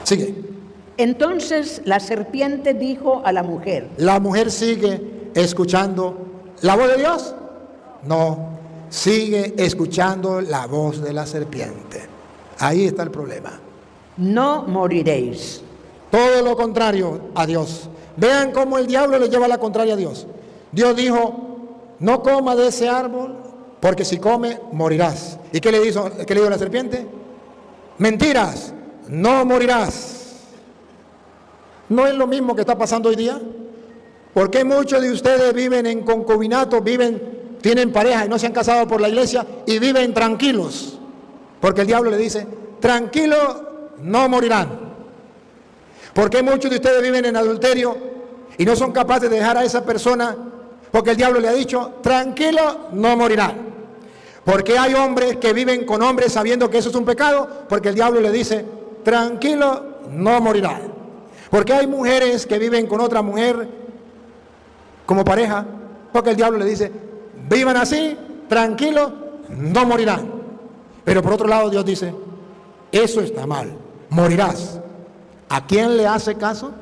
Sigue. Entonces la serpiente dijo a la mujer. ¿La mujer sigue escuchando la voz de Dios? No, sigue escuchando la voz de la serpiente. Ahí está el problema. No moriréis. Todo lo contrario a Dios. Vean cómo el diablo le lleva la contraria a Dios. Dios dijo, no coma de ese árbol, porque si come, morirás. ¿Y qué le dijo la serpiente? Mentiras, no morirás. ¿No es lo mismo que está pasando hoy día? ¿Por qué muchos de ustedes viven en concubinato, tienen pareja y no se han casado por la iglesia y viven tranquilos? Porque el diablo le dice, tranquilo, no morirán. ¿Por qué muchos de ustedes viven en adulterio y no son capaces de dejar a esa persona? Porque el diablo le ha dicho, tranquilo, no morirán. ¿Por qué hay hombres que viven con hombres sabiendo que eso es un pecado? Porque el diablo le dice, tranquilo, no morirán. ¿Por qué hay mujeres que viven con otra mujer como pareja? Porque el diablo le dice, vivan así, tranquilo, no morirán. Pero por otro lado Dios dice, eso está mal, morirás. ¿A quién le hace caso?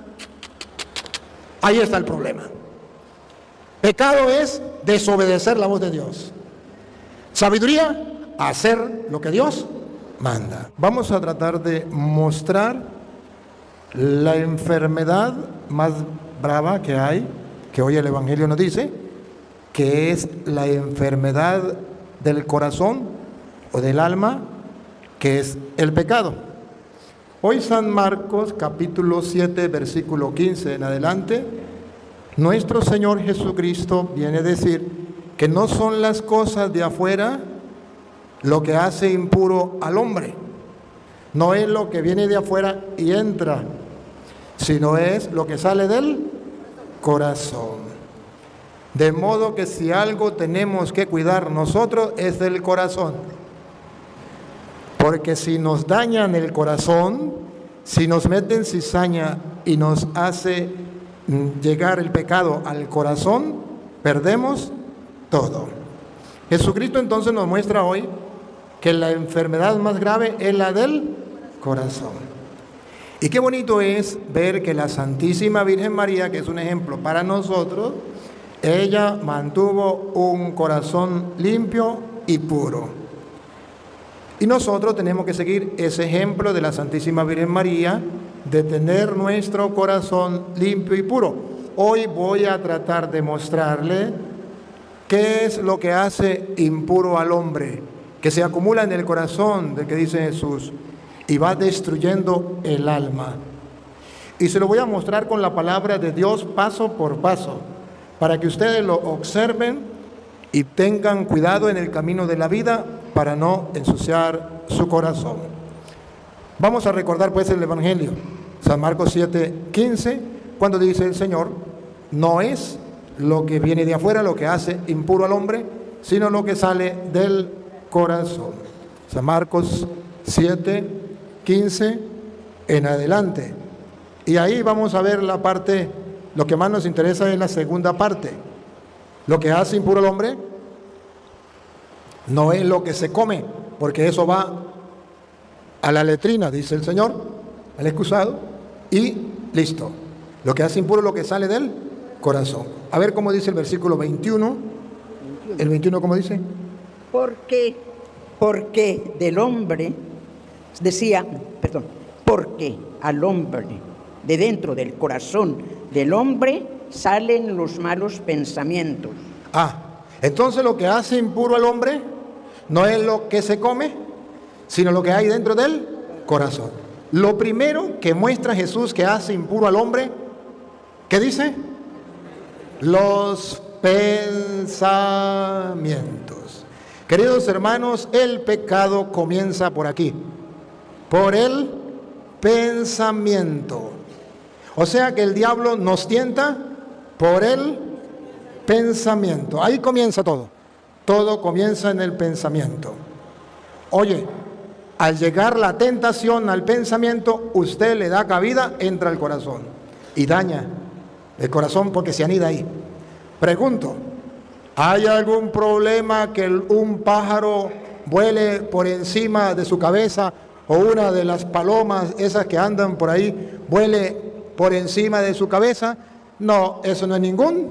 Ahí está el problema. Pecado es desobedecer la voz de Dios. Sabiduría, hacer lo que Dios manda. Vamos a tratar de mostrar la enfermedad más brava que hay, que hoy el Evangelio nos dice, que es la enfermedad del corazón o del alma, que es el pecado. Hoy San Marcos capítulo 7 versículo 15 en adelante, nuestro Señor Jesucristo viene a decir que no son las cosas de afuera lo que hace impuro al hombre, no es lo que viene de afuera y entra, sino es lo que sale del corazón. De modo que si algo tenemos que cuidar nosotros es del corazón. Porque si nos dañan el corazón, si nos meten cizaña y nos hace llegar el pecado al corazón, perdemos todo. Jesucristo entonces nos muestra hoy que la enfermedad más grave es la del corazón. Y qué bonito es ver que la Santísima Virgen María, que es un ejemplo para nosotros, ella mantuvo un corazón limpio y puro. Y nosotros tenemos que seguir ese ejemplo de la Santísima Virgen María, de tener nuestro corazón limpio y puro. Hoy voy a tratar de mostrarle qué es lo que hace impuro al hombre, que se acumula en el corazón, de que dice Jesús, y va destruyendo el alma. Y se lo voy a mostrar con la palabra de Dios paso por paso, para que ustedes lo observen y tengan cuidado en el camino de la vida para no ensuciar su corazón. Vamos a recordar pues el Evangelio, San Marcos 7:15, cuando dice el Señor, no es lo que viene de afuera lo que hace impuro al hombre, sino lo que sale del corazón. San Marcos 7:15 en adelante. Y ahí vamos a ver la parte, lo que más nos interesa es la segunda parte. Lo que hace impuro al hombre no es lo que se come, porque eso va a la letrina, dice el Señor, al excusado, y listo. Lo que hace impuro es lo que sale del corazón. A ver cómo dice el versículo 21. El 21, ¿cómo dice? Porque del hombre, porque al hombre, de dentro del corazón del hombre, salen los malos pensamientos. Entonces lo que hace impuro al hombre no es lo que se come, sino lo que hay dentro del corazón. Lo primero que muestra Jesús que hace impuro al hombre, ¿qué dice? Los pensamientos. Queridos hermanos, el pecado comienza por aquí, por el pensamiento. O sea que el diablo nos tienta por el pensamiento. Ahí comienza todo. Todo comienza en el pensamiento. Oye, al llegar la tentación al pensamiento, usted le da cabida, entra al corazón y daña el corazón porque se anida ahí. Pregunto, ¿hay algún problema que un pájaro vuele por encima de su cabeza o una de las palomas esas que andan por ahí vuele por encima de su cabeza, no, eso no es ningún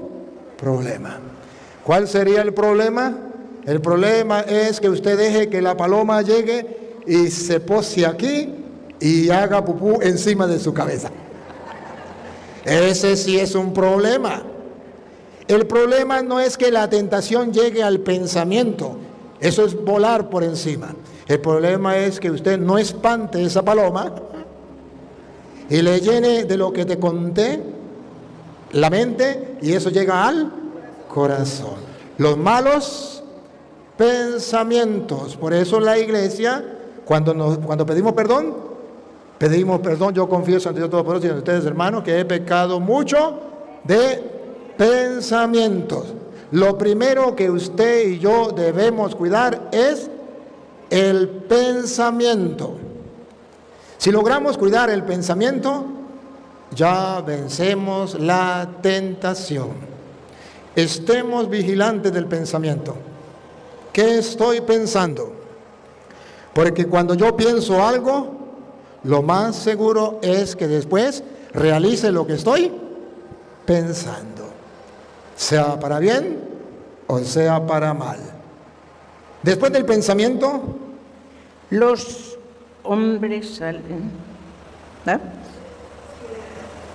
problema. ¿Cuál sería el problema? El problema es que usted deje que la paloma llegue y se pose aquí y haga pupú encima de su cabeza. Ese sí es un problema. El problema no es que la tentación llegue al pensamiento, eso es volar por encima. El problema es que usted no espante esa paloma y le llene de lo que te conté la mente, y eso llega al corazón. Los malos pensamientos. Por eso la iglesia, cuando pedimos perdón, yo confieso ante Dios Todopoderoso y ante ustedes, hermanos, que he pecado mucho de pensamientos. Lo primero que usted y yo debemos cuidar es el pensamiento. Si logramos cuidar el pensamiento, ya vencemos la tentación. Estemos vigilantes del pensamiento. ¿Qué estoy pensando? Porque cuando yo pienso algo, lo más seguro es que después realice lo que estoy pensando, sea para bien o sea para mal. Después del pensamiento, los hombres salen, ¿eh?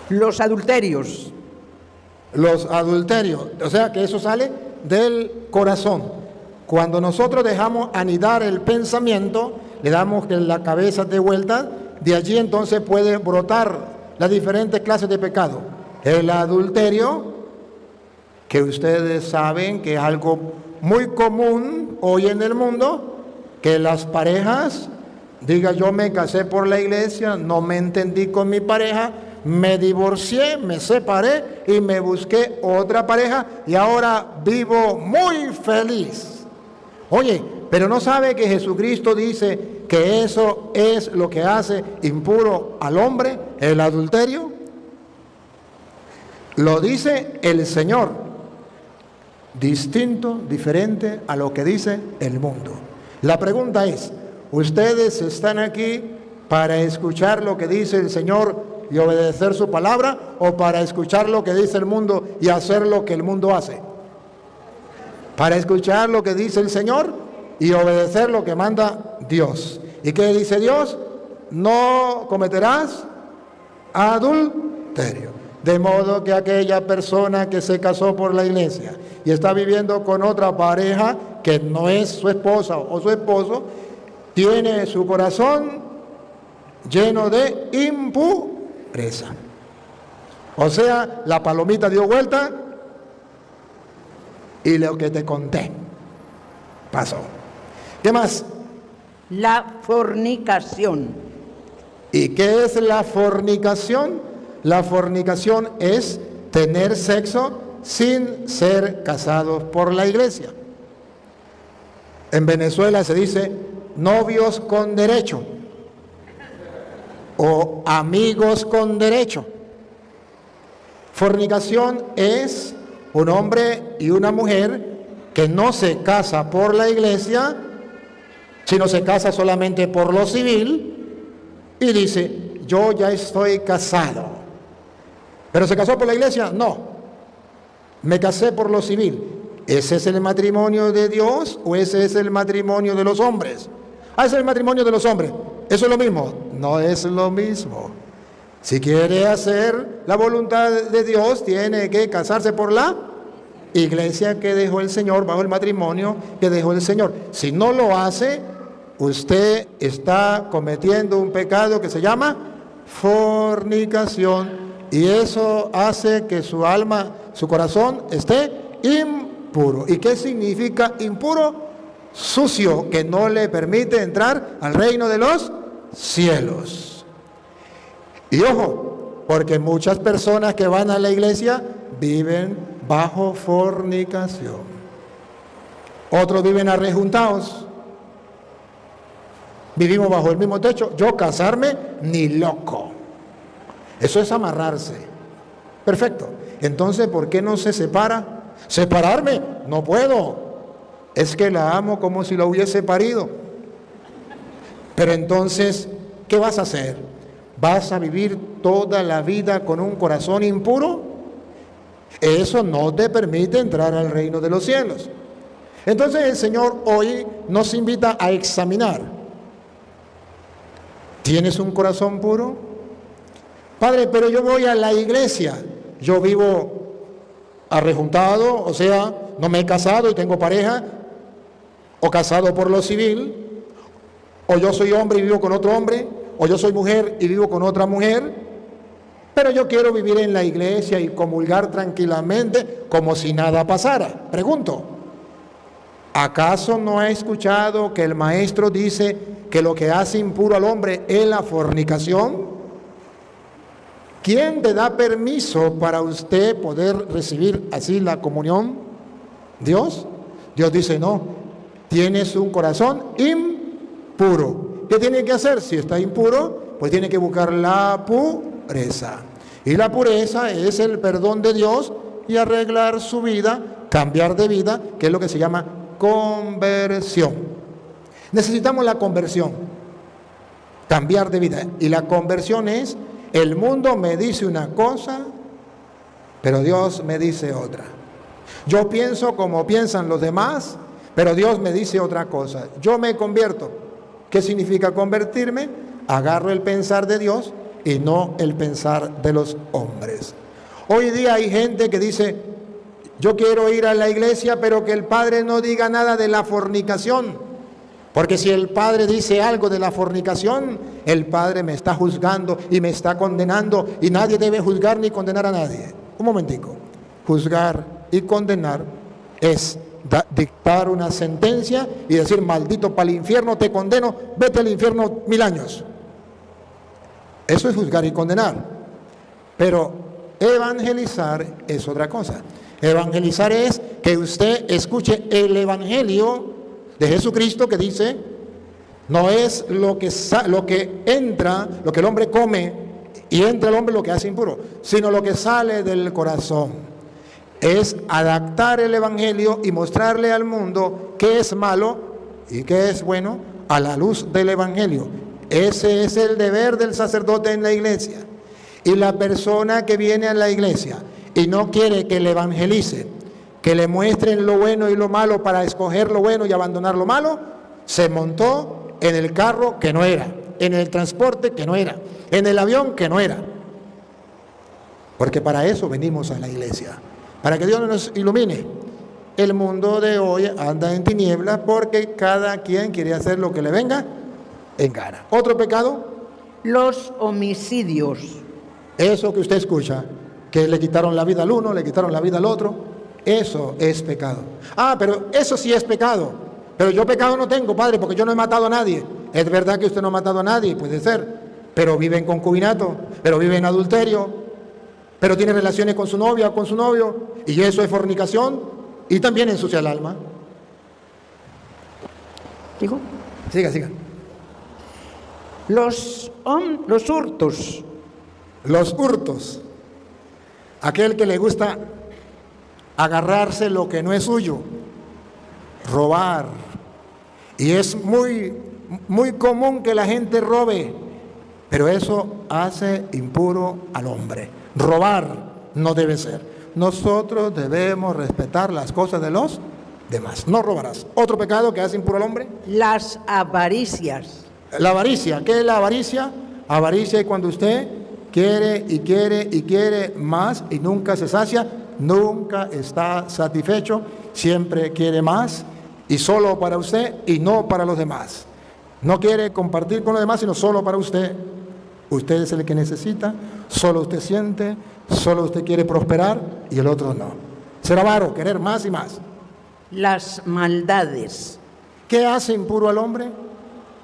Los adulterios. Los adulterios, o sea que eso sale del corazón. Cuando nosotros dejamos anidar el pensamiento, le damos que la cabeza de vuelta, de allí entonces puede brotar las diferentes clases de pecado. El adulterio, que ustedes saben que es algo muy común hoy en el mundo, que las parejas digan: yo me casé por la iglesia, no me entendí con mi pareja, me divorcié, me separé y me busqué otra pareja y ahora vivo muy feliz. Oye, pero no sabe que Jesucristo dice que eso es lo que hace impuro al hombre, el adulterio. Lo dice el Señor, distinto, diferente a lo que dice el mundo. La pregunta es: ¿ustedes están aquí para escuchar lo que dice el Señor y obedecer su palabra, o para escuchar lo que dice el mundo y hacer lo que el mundo hace? Para escuchar lo que dice el Señor y obedecer lo que manda Dios. ¿Y qué dice Dios? No cometerás adulterio. De modo que aquella persona que se casó por la iglesia y está viviendo con otra pareja que no es su esposa o su esposo, tiene su corazón lleno de impureza. O sea, la palomita dio vuelta y lo que te conté pasó. ¿Qué más? La fornicación. ¿Y qué es la fornicación? La fornicación es tener sexo sin ser casados por la iglesia. En Venezuela se dice novios con derecho o amigos con derecho. Fornicación es un hombre y una mujer que no se casa por la iglesia, sino se casa solamente por lo civil y dice: yo ya estoy casado. ¿Pero se casó por la iglesia? No. Me casé por lo civil. ¿Ese es el matrimonio de Dios o ese es el matrimonio de los hombres? Ah, ese es el matrimonio de los hombres. ¿Eso es lo mismo? No es lo mismo. Si quiere hacer la voluntad de Dios, tiene que casarse por la iglesia que dejó el Señor, bajo el matrimonio que dejó el Señor. Si no lo hace, usted está cometiendo un pecado que se llama fornicación, y eso hace que su alma, su corazón esté impuro. ¿Y qué significa impuro? Sucio, que no le permite entrar al reino de los cielos. Y ojo, porque muchas personas que van a la iglesia viven bajo fornicación. Otros viven arrejuntados. Vivimos bajo el mismo techo. Yo casarme, ni loco. Eso es amarrarse. Perfecto. Entonces, ¿por qué no se separa? ¿Separarme? No puedo. Es que la amo como si la hubiese parido. Pero entonces, ¿qué vas a hacer? ¿Vas a vivir toda la vida con un corazón impuro? Eso no te permite entrar al reino de los cielos. Entonces el Señor hoy nos invita a examinar. ¿Tienes un corazón puro? Padre, pero yo voy a la iglesia. Yo vivo arrejuntado, o sea, no me he casado y tengo pareja, o casado por lo civil, o yo soy hombre y vivo con otro hombre, o yo soy mujer y vivo con otra mujer, pero yo quiero vivir en la iglesia y comulgar tranquilamente como si nada pasara. Pregunto, ¿acaso no ha escuchado que el maestro dice que lo que hace impuro al hombre es la fornicación? ¿Quién te da permiso para usted poder recibir así la comunión? ¿Dios? Dios dice, no, tienes un corazón impuro. ¿Qué tiene que hacer? Si está impuro, pues tiene que buscar la pureza. Y la pureza es el perdón de Dios y arreglar su vida, cambiar de vida, que es lo que se llama conversión. Necesitamos la conversión, cambiar de vida. Y la conversión es, el mundo me dice una cosa, pero Dios me dice otra. Yo pienso como piensan los demás, pero Dios me dice otra cosa. Yo me convierto. ¿Qué significa convertirme? Agarro el pensar de Dios y no el pensar de los hombres. Hoy día hay gente que dice, yo quiero ir a la iglesia, pero que el padre no diga nada de la fornicación. Porque si el padre dice algo de la fornicación, el padre me está juzgando y me está condenando, y nadie debe juzgar ni condenar a nadie. Un momentico. Juzgar y condenar es dictar una sentencia y decir, maldito para el infierno, te condeno, vete al infierno 1000 años. Eso es juzgar y condenar. Pero evangelizar es otra cosa. Evangelizar es que usted escuche el evangelio de Jesucristo, que dice, no es lo que entra, lo que el hombre come y entra el hombre lo que hace impuro, sino lo que sale del corazón. Es adaptar el evangelio y mostrarle al mundo qué es malo y qué es bueno a la luz del evangelio. Ese es el deber del sacerdote en la iglesia. Y la persona que viene a la iglesia y no quiere que le evangelice, que le muestren lo bueno y lo malo para escoger lo bueno y abandonar lo malo, se montó en el carro que no era, en el transporte que no era, en el avión que no era. Porque para eso venimos a la iglesia, para que Dios nos ilumine. El mundo de hoy anda en tinieblas porque cada quien quiere hacer lo que le venga en gana. ¿Otro pecado? Los homicidios. Eso que usted escucha, que le quitaron la vida al uno, le quitaron la vida al otro, eso es pecado. Ah, pero eso sí es pecado. Pero yo pecado no tengo, padre, porque yo no he matado a nadie. Es verdad que usted no ha matado a nadie, puede ser, pero vive en concubinato, pero vive en adulterio, pero tiene relaciones con su novia o con su novio, y eso es fornicación, y también ensucia el alma. ¿Digo? Siga. Los hurtos. Los hurtos. Aquel que le gusta agarrarse lo que no es suyo, robar. Y es muy común que la gente robe, pero eso hace impuro al hombre. Robar no debe ser. Nosotros debemos respetar las cosas de los demás. No robarás. Otro pecado que hace impuro al hombre. Las avaricias. La avaricia. ¿Qué es la avaricia? Avaricia es cuando usted quiere y quiere y quiere más y nunca se sacia, nunca está satisfecho, siempre quiere más y solo para usted y no para los demás. No quiere compartir con los demás, sino solo para usted. Usted es el que necesita, solo usted siente, solo usted quiere prosperar y el otro no. Ser avaro, querer más y más. Las maldades. ¿Qué hace impuro al hombre?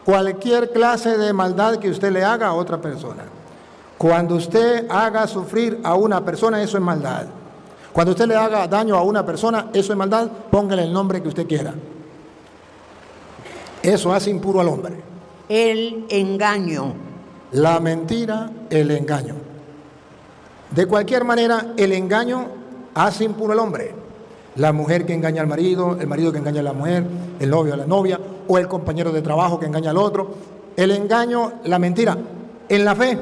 Cualquier clase de maldad que usted le haga a otra persona. Cuando usted haga sufrir a una persona, eso es maldad. Cuando usted le haga daño a una persona, eso es maldad, póngale el nombre que usted quiera. Eso hace impuro al hombre. El engaño. La mentira, el engaño. De cualquier manera, el engaño hace impuro al hombre. La mujer que engaña al marido, el marido que engaña a la mujer, el novio a la novia, o el compañero de trabajo que engaña al otro. el engaño, la mentira? En la fe.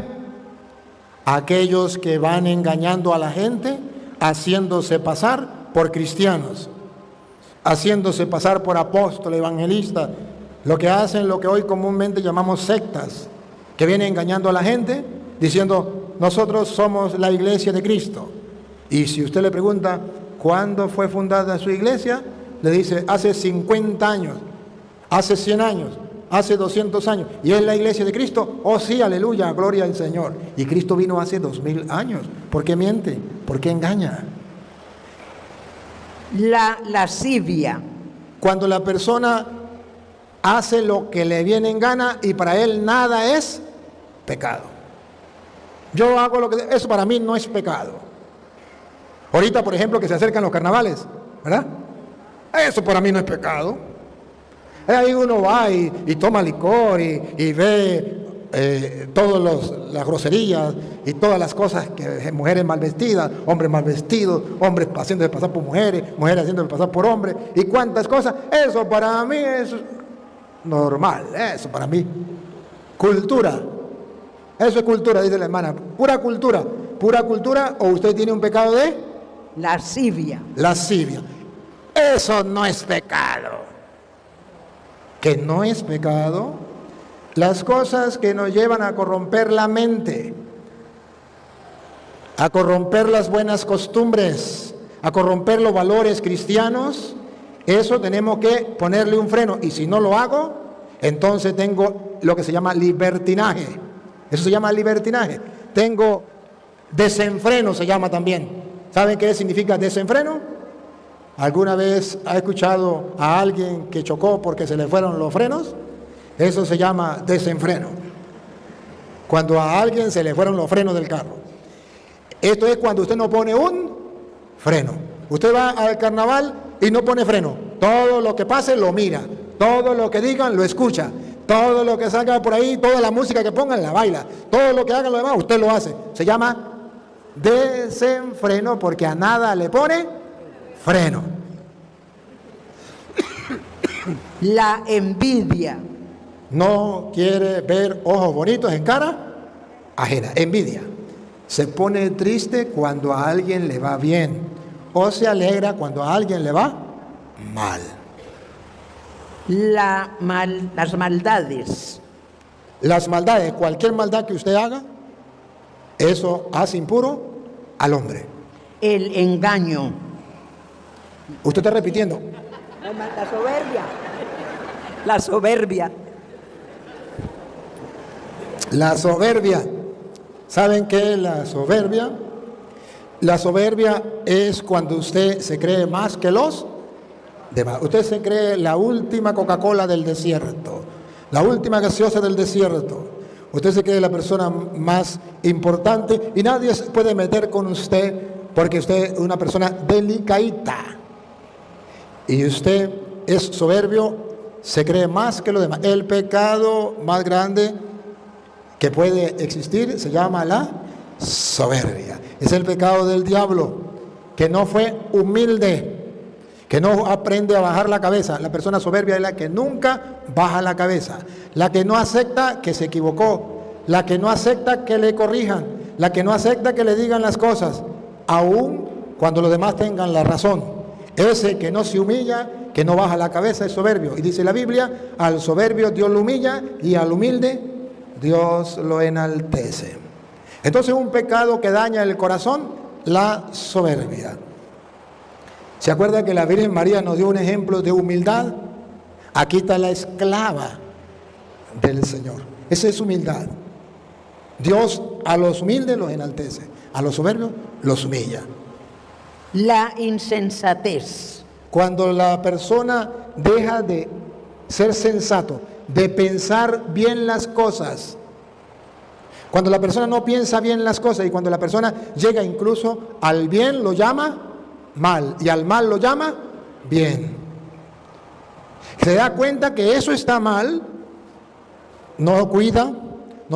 Aquellos que van engañando a la gente, haciéndose pasar por cristianos, haciéndose pasar por apóstoles, evangelistas, lo que hacen, lo que hoy comúnmente llamamos sectas, que vienen engañando a la gente, diciendo, nosotros somos la iglesia de Cristo. Y si usted le pregunta, ¿cuándo fue fundada su iglesia? Le dice, hace 50 años, hace 100 años, hace 200 años. ¿Y es la iglesia de Cristo? Oh sí, aleluya, gloria al Señor. Y Cristo vino hace 2000 años. ¿Por qué miente? ¿Por qué engaña? La lascivia. Cuando la persona hace lo que le viene en gana y para él nada es pecado. Yo hago lo que... Eso para mí no es pecado. Ahorita, por ejemplo, que se acercan los carnavales, ¿verdad? Eso para mí no es pecado. Ahí uno va y toma licor y ve todas las groserías y todas las cosas que mujeres mal vestidas, hombres mal vestidos, hombres haciéndose pasar por mujeres, mujeres haciéndose pasar por hombres y cuántas cosas. Eso para mí es normal, eso para mí. Cultura. Eso es cultura, dice la hermana. Pura cultura o usted tiene un pecado de lascivia. Lascivia. Eso no es pecado. Que no es pecado las cosas que nos llevan a corromper la mente, a corromper las buenas costumbres, a corromper los valores cristianos. Eso tenemos que ponerle un freno, y si no lo hago, entonces tengo lo que se llama libertinaje. Eso se llama libertinaje. Tengo desenfreno, se llama también. ¿Saben qué significa desenfreno? ¿Alguna vez ha escuchado a alguien que chocó porque se le fueron los frenos? Eso se llama desenfreno. Cuando a alguien se le fueron los frenos del carro. Esto es cuando usted no pone un freno. Usted va al carnaval y no pone freno. Todo lo que pase lo mira. Todo lo que digan lo escucha. Todo lo que salga por ahí, toda la música que pongan la baila. Todo lo que hagan los demás, usted lo hace. Se llama desenfreno porque a nada le pone freno. La envidia. No quiere ver ojos bonitos en cara ajena. Envidia. Se pone triste cuando a alguien le va bien o se alegra cuando a alguien le va mal. Las maldades. Las maldades, cualquier maldad que usted haga, eso hace impuro al hombre. El engaño. Usted está repitiendo. La soberbia. La soberbia. La soberbia. ¿Saben qué es la soberbia? La soberbia es cuando usted se cree más que los demás. Usted se cree la última Coca-Cola del desierto, la última gaseosa del desierto. Usted se cree la persona más importante y nadie se puede meter con usted porque usted es una persona delicadita. Y usted es soberbio, se cree más que los demás. El pecado más grande que puede existir se llama la soberbia. Es el pecado del diablo, que no fue humilde, que no aprende a bajar la cabeza. La persona soberbia es la que nunca baja la cabeza, la que no acepta que se equivocó, la que no acepta que le corrijan, la que no acepta que le digan las cosas, aun cuando los demás tengan la razón. Ese que no se humilla, que no baja la cabeza, es soberbio. Y dice la Biblia, al soberbio Dios lo humilla y al humilde Dios lo enaltece. Entonces un pecado que daña el corazón, la soberbia. ¿Se acuerda que la Virgen María nos dio un ejemplo de humildad? Aquí está la esclava del Señor. Esa es humildad. Dios a los humildes los enaltece, a los soberbios los humilla. La insensatez. Cuando la persona deja de ser sensato, de pensar bien las cosas. Cuando la persona no piensa bien las cosas y cuando la persona llega incluso al bien lo llama mal y al mal lo llama bien. Se da cuenta que eso está mal, no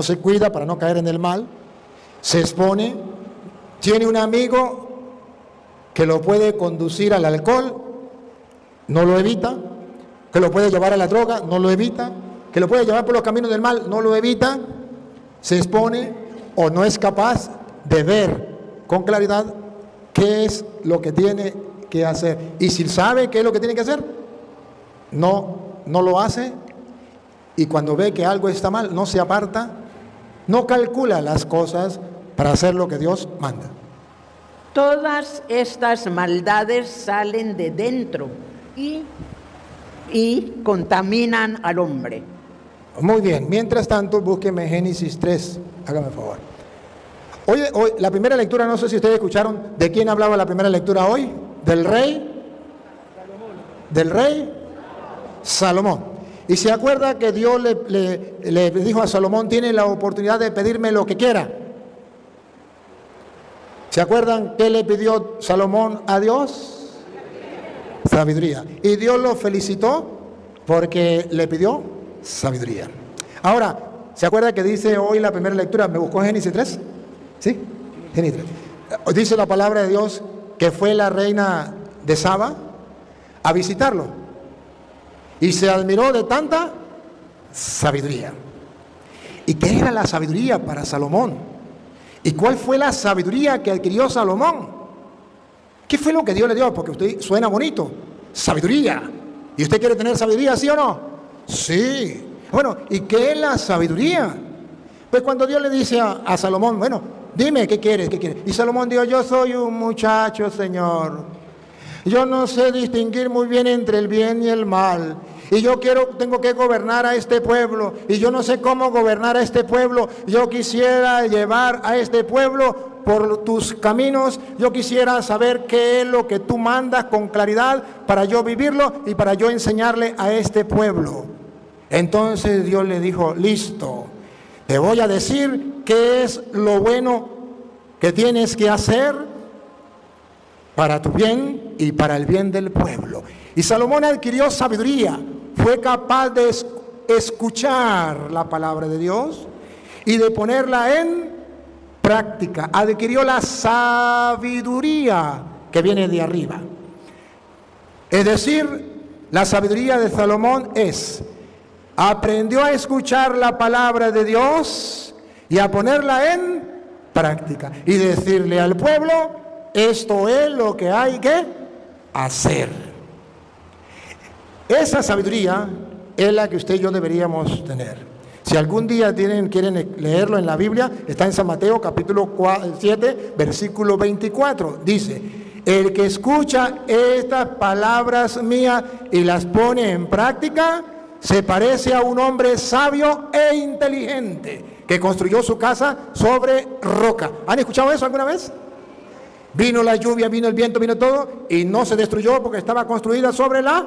se cuida para no caer en el mal, se expone, tiene un amigo que lo puede conducir al alcohol, no lo evita, que lo puede llevar a la droga, no lo evita, que lo puede llevar por los caminos del mal, no lo evita, se expone o no es capaz de ver con claridad qué es lo que tiene que hacer. Y si sabe qué es lo que tiene que hacer, no lo hace, y cuando ve que algo está mal, no se aparta, no calcula las cosas para hacer lo que Dios manda. Todas estas maldades salen de dentro y contaminan al hombre. Muy bien, mientras tanto, búsqueme Génesis 3, hágame el favor. Hoy, la primera lectura, no sé si ustedes escucharon, ¿de quién hablaba la primera lectura hoy? ¿Del rey? ¿Del rey? Salomón. Y se acuerda que Dios le dijo a Salomón, tiene la oportunidad de pedirme lo que quiera. ¿Se acuerdan qué le pidió Salomón a Dios? Sabiduría. Y Dios lo felicitó porque le pidió sabiduría. Ahora, ¿se acuerda que dice hoy la primera lectura? ¿Me buscó Génesis 3? ¿Sí? Génesis 3. Dice la palabra de Dios que fue la reina de Saba a visitarlo y se admiró de tanta sabiduría. ¿Y qué era la sabiduría para Salomón? ¿Y cuál fue la sabiduría que adquirió Salomón? ¿Qué fue lo que Dios le dio? Porque usted suena bonito, sabiduría. ¿Y usted quiere tener sabiduría, sí o no? Sí. Bueno, ¿y qué es la sabiduría? Pues cuando Dios le dice a Salomón, bueno, dime, ¿qué quieres? ¿Qué quieres? Y Salomón dijo, yo soy un muchacho, Señor. Yo no sé distinguir muy bien entre el bien y el mal. Y yo tengo que gobernar a este pueblo. Y yo no sé cómo gobernar a este pueblo. Yo quisiera llevar a este pueblo por tus caminos. Yo quisiera saber qué es lo que tú mandas con claridad para yo vivirlo y para yo enseñarle a este pueblo. Entonces Dios le dijo, listo, te voy a decir qué es lo bueno que tienes que hacer para tu bien y para el bien del pueblo. Y Salomón adquirió sabiduría, fue capaz de escuchar la palabra de Dios y de ponerla en práctica. Adquirió la sabiduría que viene de arriba. Es decir, la sabiduría de Salomón aprendió a escuchar la palabra de Dios y a ponerla en práctica y decirle al pueblo, esto es lo que hay que hacer. Esa sabiduría es la que usted y yo deberíamos tener. Si algún día quieren leerlo en la Biblia, está en San Mateo capítulo 7, versículo 24. Dice, el que escucha estas palabras mías y las pone en práctica, se parece a un hombre sabio e inteligente que construyó su casa sobre roca. ¿Han escuchado eso alguna vez? Vino la lluvia, vino el viento, vino todo y no se destruyó porque estaba construida sobre la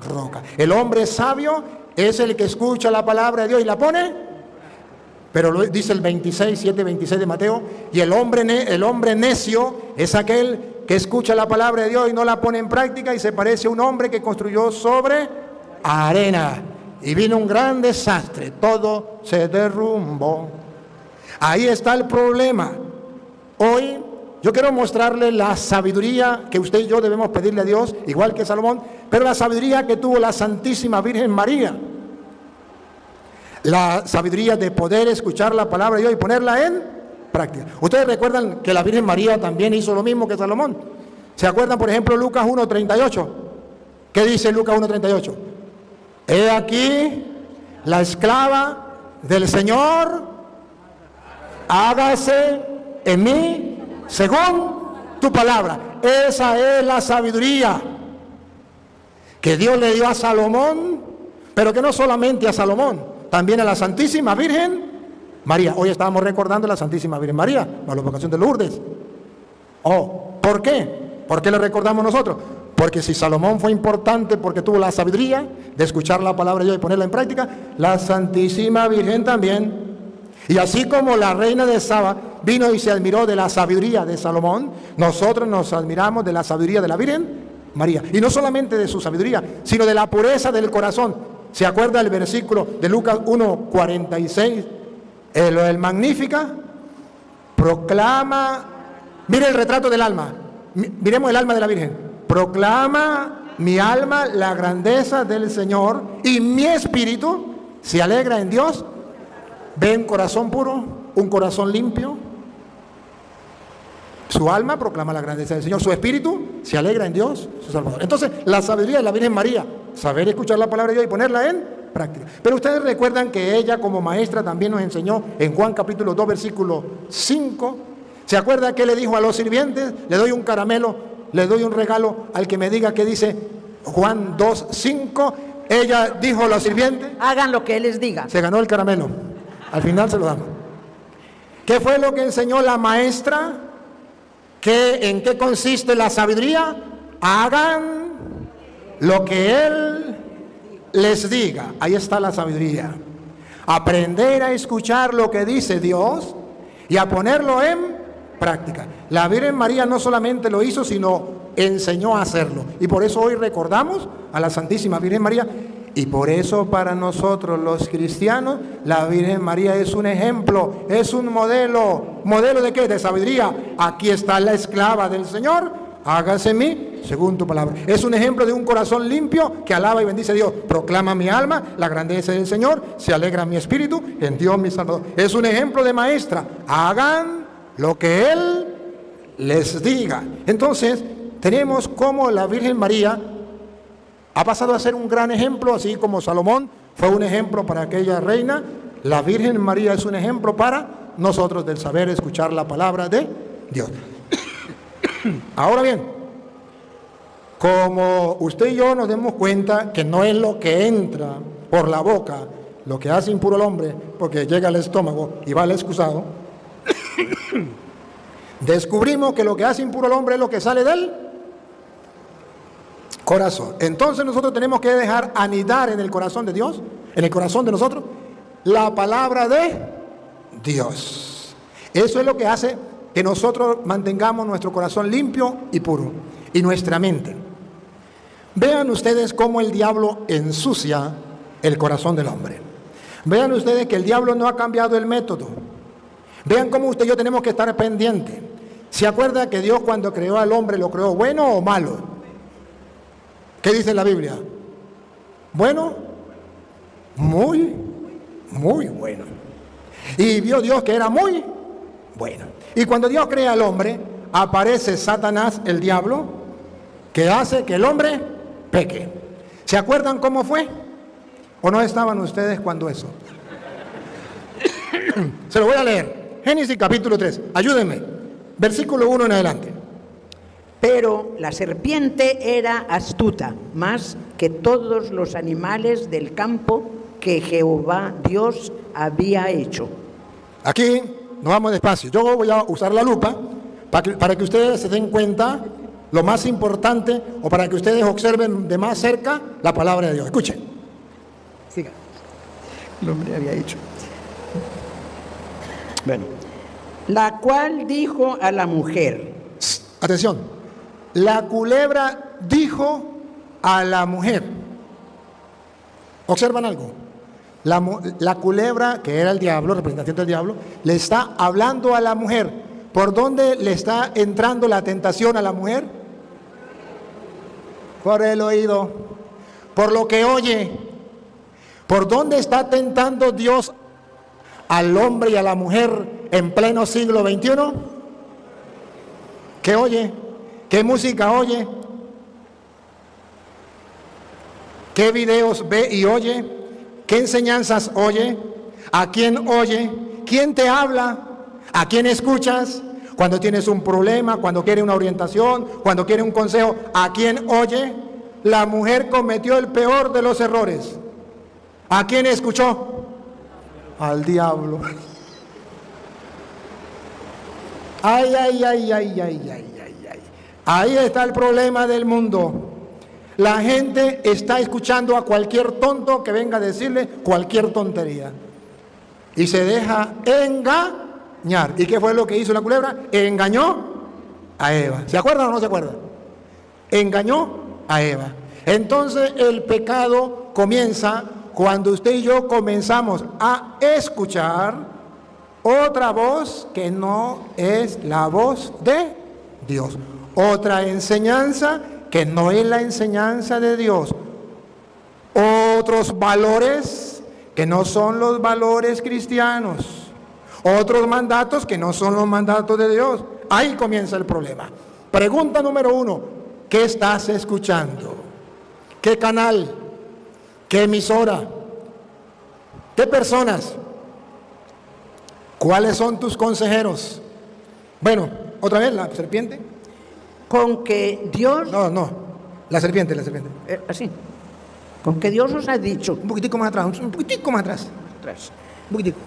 roca. El hombre sabio es el que escucha la palabra de Dios y la pone, pero lo dice el 7:26 de Mateo, y el hombre necio es aquel que escucha la palabra de Dios y no la pone en práctica y se parece a un hombre que construyó sobre arena y vino un gran desastre, todo se derrumbó. Ahí está el problema. Hoy yo quiero mostrarle la sabiduría que usted y yo debemos pedirle a Dios, igual que Salomón, pero la sabiduría que tuvo la Santísima Virgen María. La sabiduría de poder escuchar la palabra de Dios y ponerla en práctica. Ustedes recuerdan que la Virgen María también hizo lo mismo que Salomón. ¿Se acuerdan, por ejemplo, Lucas 1:38? ¿Qué dice Lucas 1:38? He aquí la esclava del Señor, hágase en mí según tu palabra. Esa es la sabiduría que Dios le dio a Salomón, pero que no solamente a Salomón, también a la Santísima Virgen María. Hoy estábamos recordando a la Santísima Virgen María, a la vocación de Lourdes. ¿Por qué? ¿Por qué le recordamos nosotros? Porque si Salomón fue importante porque tuvo la sabiduría de escuchar la palabra de Dios y ponerla en práctica, la Santísima Virgen también. Y así como la reina de Saba vino y se admiró de la sabiduría de Salomón, nosotros nos admiramos de la sabiduría de la Virgen María. Y no solamente de su sabiduría, sino de la pureza del corazón. ¿Se acuerda el versículo de Lucas 1:46? El Magnífica proclama, mire el retrato del alma, miremos el alma de la Virgen. Proclama mi alma la grandeza del Señor y mi espíritu se alegra en Dios, ve un corazón puro, un corazón limpio. Su alma proclama la grandeza del Señor, su espíritu se alegra en Dios, su Salvador. Entonces, la sabiduría de la Virgen María, saber escuchar la palabra de Dios y ponerla en práctica. Pero ustedes recuerdan que ella como maestra también nos enseñó en Juan capítulo 2, versículo 5. ¿Se acuerda que le dijo a los sirvientes? Le doy un caramelo, le doy un regalo al que me diga qué dice Juan 2, 5. Ella dijo a los sirvientes: hagan lo que Él les diga. Se ganó el caramelo. Al final se lo damos. ¿Qué fue lo que enseñó la maestra? ¿En qué consiste la sabiduría? Hagan lo que Él les diga. Ahí está la sabiduría. Aprender a escuchar lo que dice Dios y a ponerlo en práctica. La Virgen María no solamente lo hizo, sino enseñó a hacerlo. Y por eso hoy recordamos a la Santísima Virgen María. Y por eso para nosotros los cristianos, la Virgen María es un ejemplo, es un modelo. ¿Modelo de qué? De sabiduría. Aquí está la esclava del Señor, hágase en mí según tu palabra. Es un ejemplo de un corazón limpio que alaba y bendice a Dios. Proclama mi alma la grandeza del Señor, se alegra mi espíritu en Dios mi Salvador. Es un ejemplo de maestra. Hagan lo que Él les diga. Entonces, tenemos como la Virgen María ha pasado a ser un gran ejemplo, así como Salomón fue un ejemplo para aquella reina. La Virgen María es un ejemplo para nosotros del saber escuchar la palabra de Dios. Ahora bien, como usted y yo nos demos cuenta que no es lo que entra por la boca lo que hace impuro al hombre, porque llega al estómago y va al excusado, descubrimos que lo que hace impuro al hombre es lo que sale del corazón. Entonces nosotros tenemos que dejar anidar en el corazón de Dios, en el corazón de nosotros, la palabra de Dios. Eso es lo que hace que nosotros mantengamos nuestro corazón limpio y puro, y nuestra mente. Vean ustedes cómo el diablo ensucia el corazón del hombre. Vean ustedes que el diablo no ha cambiado el método. Vean cómo usted y yo tenemos que estar pendientes. ¿Se acuerda que Dios cuando creó al hombre lo creó bueno o malo? ¿Qué dice la Biblia? Bueno, muy bueno. Y vio Dios que era muy bueno. Y cuando Dios crea al hombre, aparece Satanás, el diablo, que hace que el hombre peque. ¿Se acuerdan cómo fue? ¿O no estaban ustedes cuando eso? Se lo voy a leer. Génesis capítulo 3. Ayúdenme. Versículo 1 en adelante. Pero la serpiente era astuta, más que todos los animales del campo que Jehová Dios había hecho. Aquí nos vamos despacio. Yo voy a usar la lupa para que ustedes se den cuenta lo más importante, o para que ustedes observen de más cerca la palabra de Dios. Escuchen. Siga. El hombre había hecho. Bueno. La cual dijo a la mujer. Atención. La culebra dijo a la mujer. ¿Observan algo? La culebra, que era el diablo, representante del diablo, le está hablando a la mujer. ¿Por dónde le está entrando la tentación a la mujer? Por el oído, por lo que oye. ¿Por dónde está tentando Dios al hombre y a la mujer en pleno siglo XXI? ¿Qué oye? ¿Qué música oye? ¿Qué videos ve y oye? ¿Qué enseñanzas oye? ¿A quién oye? ¿Quién te habla? ¿A quién escuchas? Cuando tienes un problema, cuando quieres una orientación, cuando quieres un consejo, ¿a quién oye? La mujer cometió el peor de los errores. ¿A quién escuchó? Al diablo. Ay. Ahí está el problema del mundo. La gente está escuchando a cualquier tonto que venga a decirle cualquier tontería. Y se deja engañar. ¿Y qué fue lo que hizo la culebra? Engañó a Eva. ¿Se acuerdan o no se acuerdan? Engañó a Eva. Entonces el pecado comienza cuando usted y yo comenzamos a escuchar otra voz que no es la voz de Dios. Otra enseñanza que no es la enseñanza de Dios. Otros valores que no son los valores cristianos, otros mandatos que no son los mandatos de Dios. Ahí comienza el problema. Pregunta número 1, ¿qué estás escuchando? ¿Qué canal? ¿Qué emisora? ¿Qué personas? ¿Cuáles son tus consejeros? Bueno, otra vez, la serpiente. Con que Dios... No, la serpiente. así. Con que Dios os ha dicho... Un poquitico más atrás, un poquitico más atrás. Un poquitico.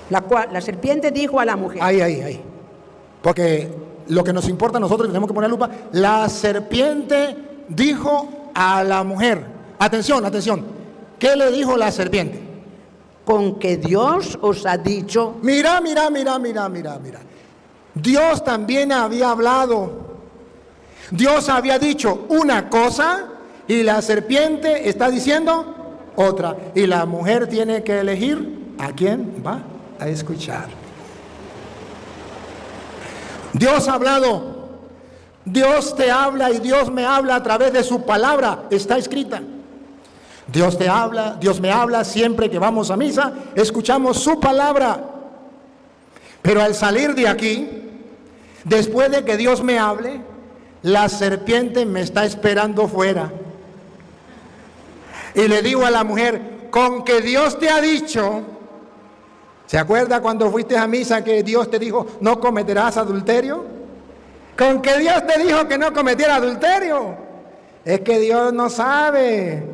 La serpiente dijo a la mujer... Ahí. Porque lo que nos importa a nosotros, tenemos que poner lupa, la serpiente dijo a la mujer. Atención. ¿Qué le dijo la serpiente? Con que Dios os ha dicho... Mira. Dios también había hablado. Dios había dicho una cosa y la serpiente está diciendo otra. Y la mujer tiene que elegir a quién va a escuchar. Dios ha hablado. Dios te habla y Dios me habla a través de su palabra. Está escrita. Dios te habla, Dios me habla siempre que vamos a misa. Escuchamos su palabra. Pero al salir de aquí, después de que Dios me hable, la serpiente me está esperando fuera. Y le digo a la mujer, con que Dios te ha dicho, ¿se acuerda cuando fuiste a misa que Dios te dijo, no cometerás adulterio? Con que Dios te dijo que no cometiera adulterio. Es que Dios no sabe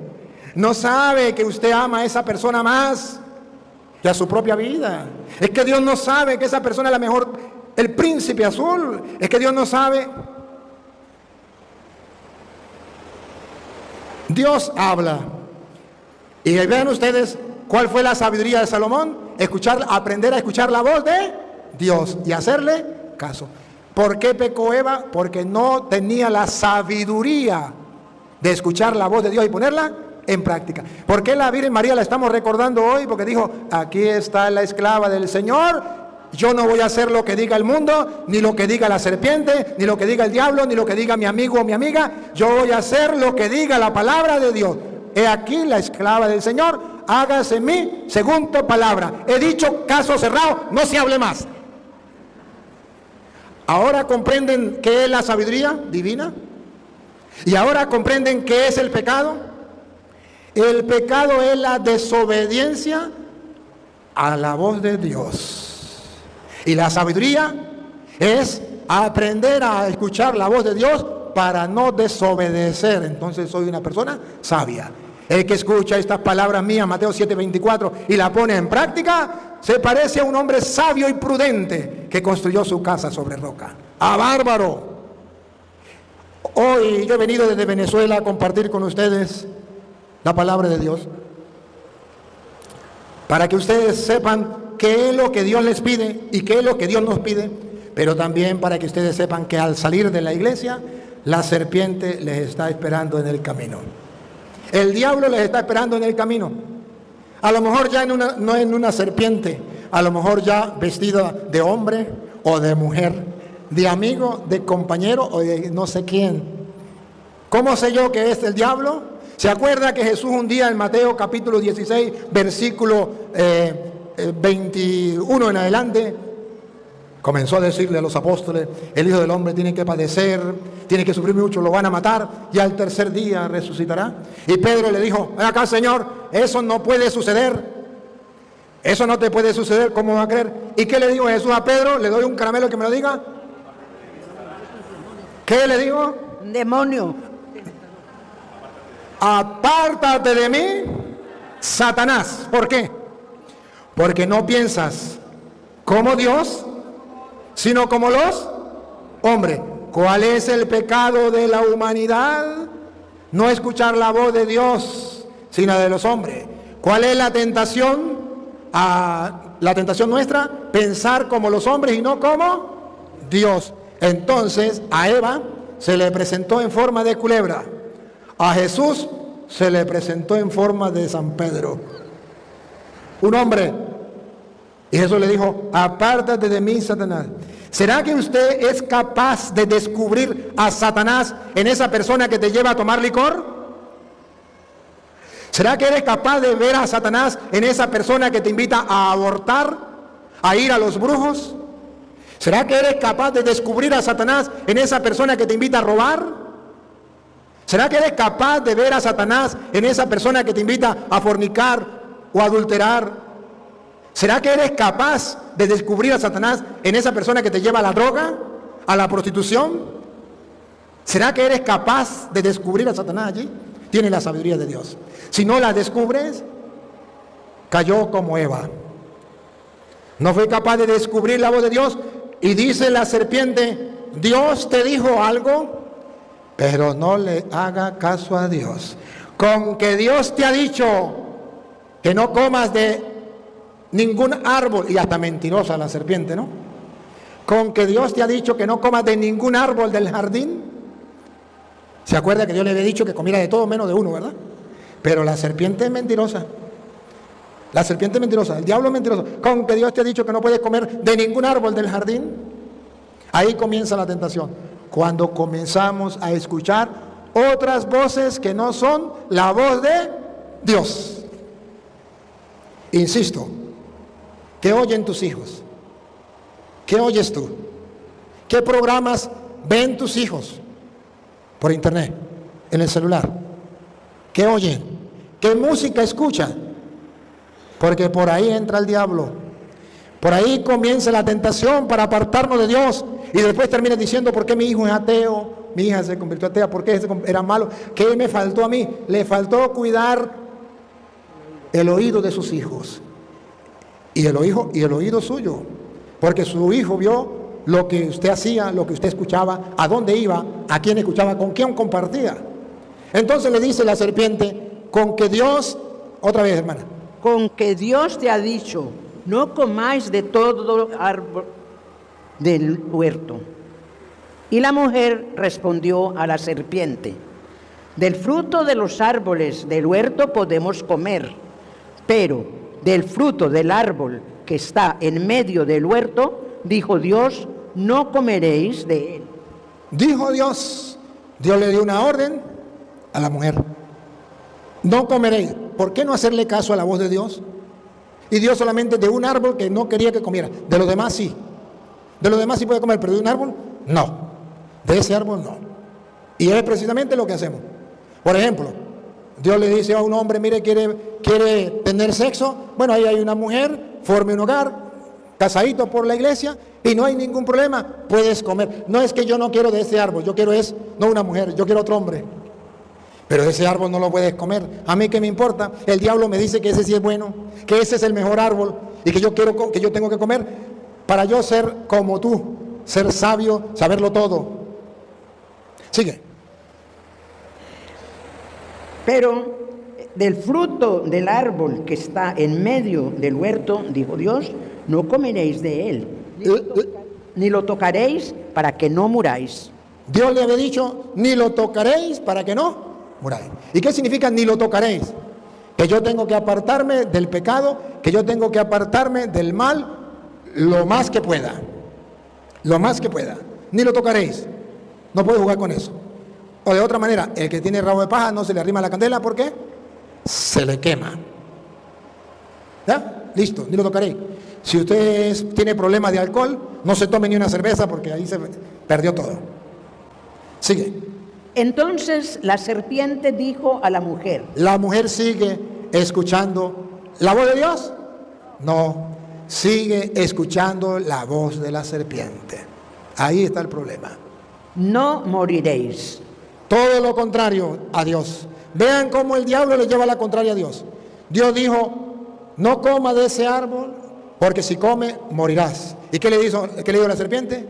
que usted ama a esa persona más que a su propia vida. Es que Dios no sabe que esa persona es la mejor, el príncipe azul. Es que Dios no sabe. Dios habla. Y vean ustedes cuál fue la sabiduría de Salomón. Aprender a escuchar la voz de Dios y hacerle caso. ¿Por qué pecó Eva? Porque no tenía la sabiduría de escuchar la voz de Dios y ponerla en práctica. ¿Por qué la Virgen María la estamos recordando hoy? Porque dijo, aquí está la esclava del Señor. Yo no voy a hacer lo que diga el mundo, ni lo que diga la serpiente, ni lo que diga el diablo, ni lo que diga mi amigo o mi amiga. Yo voy a hacer lo que diga la palabra de Dios. He aquí la esclava del Señor, hágase en mí según tu palabra. He dicho, caso cerrado, no se hable más. Ahora comprenden qué es la sabiduría divina. Y ahora comprenden qué es el pecado. El pecado es la desobediencia a la voz de Dios. Y la sabiduría es aprender a escuchar la voz de Dios para no desobedecer. Entonces soy una persona sabia. El que escucha estas palabras mías, Mateo 7:24, y la pone en práctica, se parece a un hombre sabio y prudente que construyó su casa sobre roca. ¡Ah, bárbaro! Hoy yo he venido desde Venezuela a compartir con ustedes la palabra de Dios, para que ustedes sepan qué es lo que Dios les pide y qué es lo que Dios nos pide, pero también para que ustedes sepan que al salir de la iglesia, la serpiente les está esperando en el camino. El diablo les está esperando en el camino. A lo mejor ya no en una serpiente, a lo mejor ya vestida de hombre o de mujer, de amigo, de compañero o de no sé quién. ¿Cómo sé yo que es el diablo? ¿Se acuerda que Jesús un día en Mateo capítulo 16, versículo 21 en adelante, comenzó a decirle a los apóstoles, el Hijo del Hombre tiene que padecer, tiene que sufrir mucho, lo van a matar y al tercer día resucitará? Y Pedro le dijo, ven acá, Señor, eso no puede suceder. Eso no te puede suceder, ¿cómo va a creer? ¿Y qué le dijo Jesús a Pedro? ¿Le doy un caramelo que me lo diga? ¿Qué le digo? Demonio. Apártate de mí, Satanás. ¿Por qué? Porque no piensas como Dios, sino como los hombres. ¿Cuál es el pecado de la humanidad? No escuchar la voz de Dios, sino de los hombres. ¿Cuál es la tentación? La tentación nuestra, pensar como los hombres y no como Dios. Entonces a Eva se le presentó en forma de culebra. A Jesús se le presentó en forma de San Pedro, un hombre. Y Jesús le dijo, apártate de mí, Satanás. ¿Será que usted es capaz de descubrir a Satanás en esa persona que te lleva a tomar licor? ¿Será que eres capaz de ver a Satanás en esa persona que te invita a abortar, a ir a los brujos? ¿Será que eres capaz de descubrir a Satanás en esa persona que te invita a robar? ¿Será que eres capaz de ver a Satanás en esa persona que te invita a fornicar o adulterar? ¿Será que eres capaz de descubrir a Satanás en esa persona que te lleva a la droga, a la prostitución? ¿Será que eres capaz de descubrir a Satanás allí? Tiene la sabiduría de Dios. Si no la descubres, cayó como Eva. No fue capaz de descubrir la voz de Dios y dice la serpiente, Dios te dijo algo, pero no le haga caso a Dios. Con que Dios te ha dicho que no comas de ningún árbol, y hasta mentirosa la serpiente, ¿no? Con que Dios te ha dicho que no comas de ningún árbol del jardín. ¿Se acuerda que Dios le había dicho que comiera de todo menos de uno, verdad? Pero la serpiente es mentirosa. La serpiente es mentirosa, el diablo es mentiroso. Con que Dios te ha dicho que no puedes comer de ningún árbol del jardín. Ahí comienza la tentación. Cuando comenzamos a escuchar otras voces que no son la voz de Dios. Insisto, ¿qué oyen tus hijos? ¿Qué oyes tú? ¿Qué programas ven tus hijos? Por internet, en el celular. ¿Qué oyen? ¿Qué música escuchan? Porque por ahí entra el diablo. Por ahí comienza la tentación para apartarnos de Dios. Y después termina diciendo, ¿por qué mi hijo es ateo? Mi hija se convirtió atea, ¿por qué era malo? ¿Qué me faltó a mí? Le faltó cuidar el oído de sus hijos. Y el oído suyo. Porque su hijo vio lo que usted hacía, lo que usted escuchaba, a dónde iba, a quién escuchaba, con quién compartía. Entonces le dice la serpiente, con que Dios, otra vez hermana, con que Dios te ha dicho, no comáis de todo árbol del huerto. Y la mujer respondió a la serpiente, del fruto de los árboles del huerto podemos comer, pero del fruto del árbol que está en medio del huerto, dijo Dios, no comeréis de él. Dijo Dios, Dios le dio una orden a la mujer, no comeréis. ¿Por qué no hacerle caso a la voz de Dios? Y Dios solamente de un árbol que no quería que comiera, de los demás sí. De los demás sí puede comer, pero de un árbol, no. De ese árbol, no. Y es precisamente lo que hacemos. Por ejemplo, Dios le dice a un hombre, mire, quiere tener sexo. Bueno, ahí hay una mujer, forme un hogar, casadito por la iglesia, y no hay ningún problema, puedes comer. No es que yo no quiero de ese árbol, yo quiero no una mujer, yo quiero otro hombre. Pero de ese árbol no lo puedes comer. ¿A mí qué me importa? El diablo me dice que ese sí es bueno, que ese es el mejor árbol, y que yo tengo que comer para yo ser como tú, ser sabio, saberlo todo. Sigue. Pero del fruto del árbol que está en medio del huerto, dijo Dios, no comeréis de él, ni lo tocaréis para que no muráis. Dios le había dicho, ni lo tocaréis para que no muráis. ¿Y qué significa ni lo tocaréis? Que yo tengo que apartarme del pecado, que yo tengo que apartarme del mal lo más que pueda. Lo más que pueda. Ni lo tocaréis. No puedo jugar con eso. O de otra manera, el que tiene rabo de paja no se le arrima la candela, ¿por qué? Se le quema. ¿Ya? Listo, ni lo tocaréis. Si usted tiene problemas de alcohol, no se tome ni una cerveza porque ahí se perdió todo. Sigue. Entonces la serpiente dijo a la mujer. ¿La mujer sigue escuchando la voz de Dios? No, sigue escuchando la voz de la serpiente. Ahí está el problema. No moriréis. Todo lo contrario a Dios. Vean cómo el diablo le lleva la contraria a Dios. Dios dijo, no coma de ese árbol, porque si come, morirás. ¿Y qué le dijo la serpiente?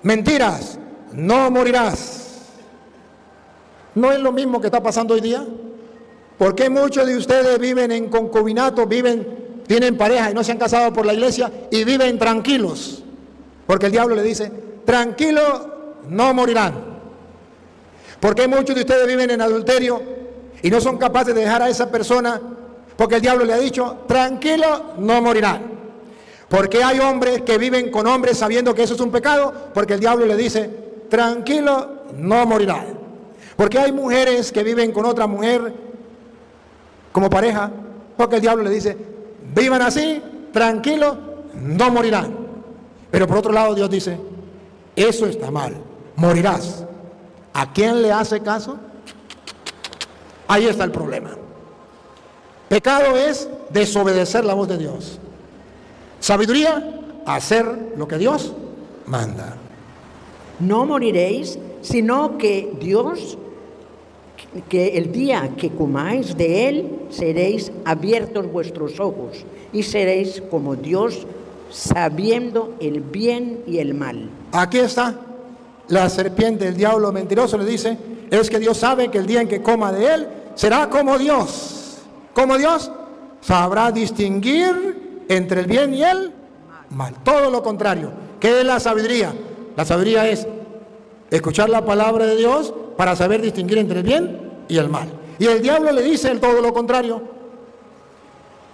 Mentiras, no morirás. ¿No es lo mismo que está pasando hoy día? ¿Por qué muchos de ustedes viven en concubinato, tienen pareja y no se han casado por la iglesia y viven tranquilos? Porque el diablo le dice, tranquilo, no morirán. ¿Por qué muchos de ustedes viven en adulterio y no son capaces de dejar a esa persona? Porque el diablo le ha dicho, tranquilo, no morirán. ¿Por qué hay hombres que viven con hombres sabiendo que eso es un pecado? Porque el diablo le dice, tranquilo, no morirán. ¿Por qué hay mujeres que viven con otra mujer como pareja, porque el diablo le dice, vivan así, tranquilos, no morirán. Pero por otro lado Dios dice, eso está mal, morirás. ¿A quién le hace caso? Ahí está el problema. Pecado es desobedecer la voz de Dios. Sabiduría, hacer lo que Dios manda. No moriréis, sino que Dios, que el día que comáis de él, seréis abiertos vuestros ojos y seréis como Dios, sabiendo el bien y el mal. Aquí está la serpiente, el diablo mentiroso le dice, es que Dios sabe que el día en que coma de él, será como Dios. Como Dios sabrá distinguir entre el bien y el mal. Todo lo contrario. ¿Qué es la sabiduría? La sabiduría es escuchar la palabra de Dios para saber distinguir entre el bien y el mal. Y el diablo le dice el todo lo contrario.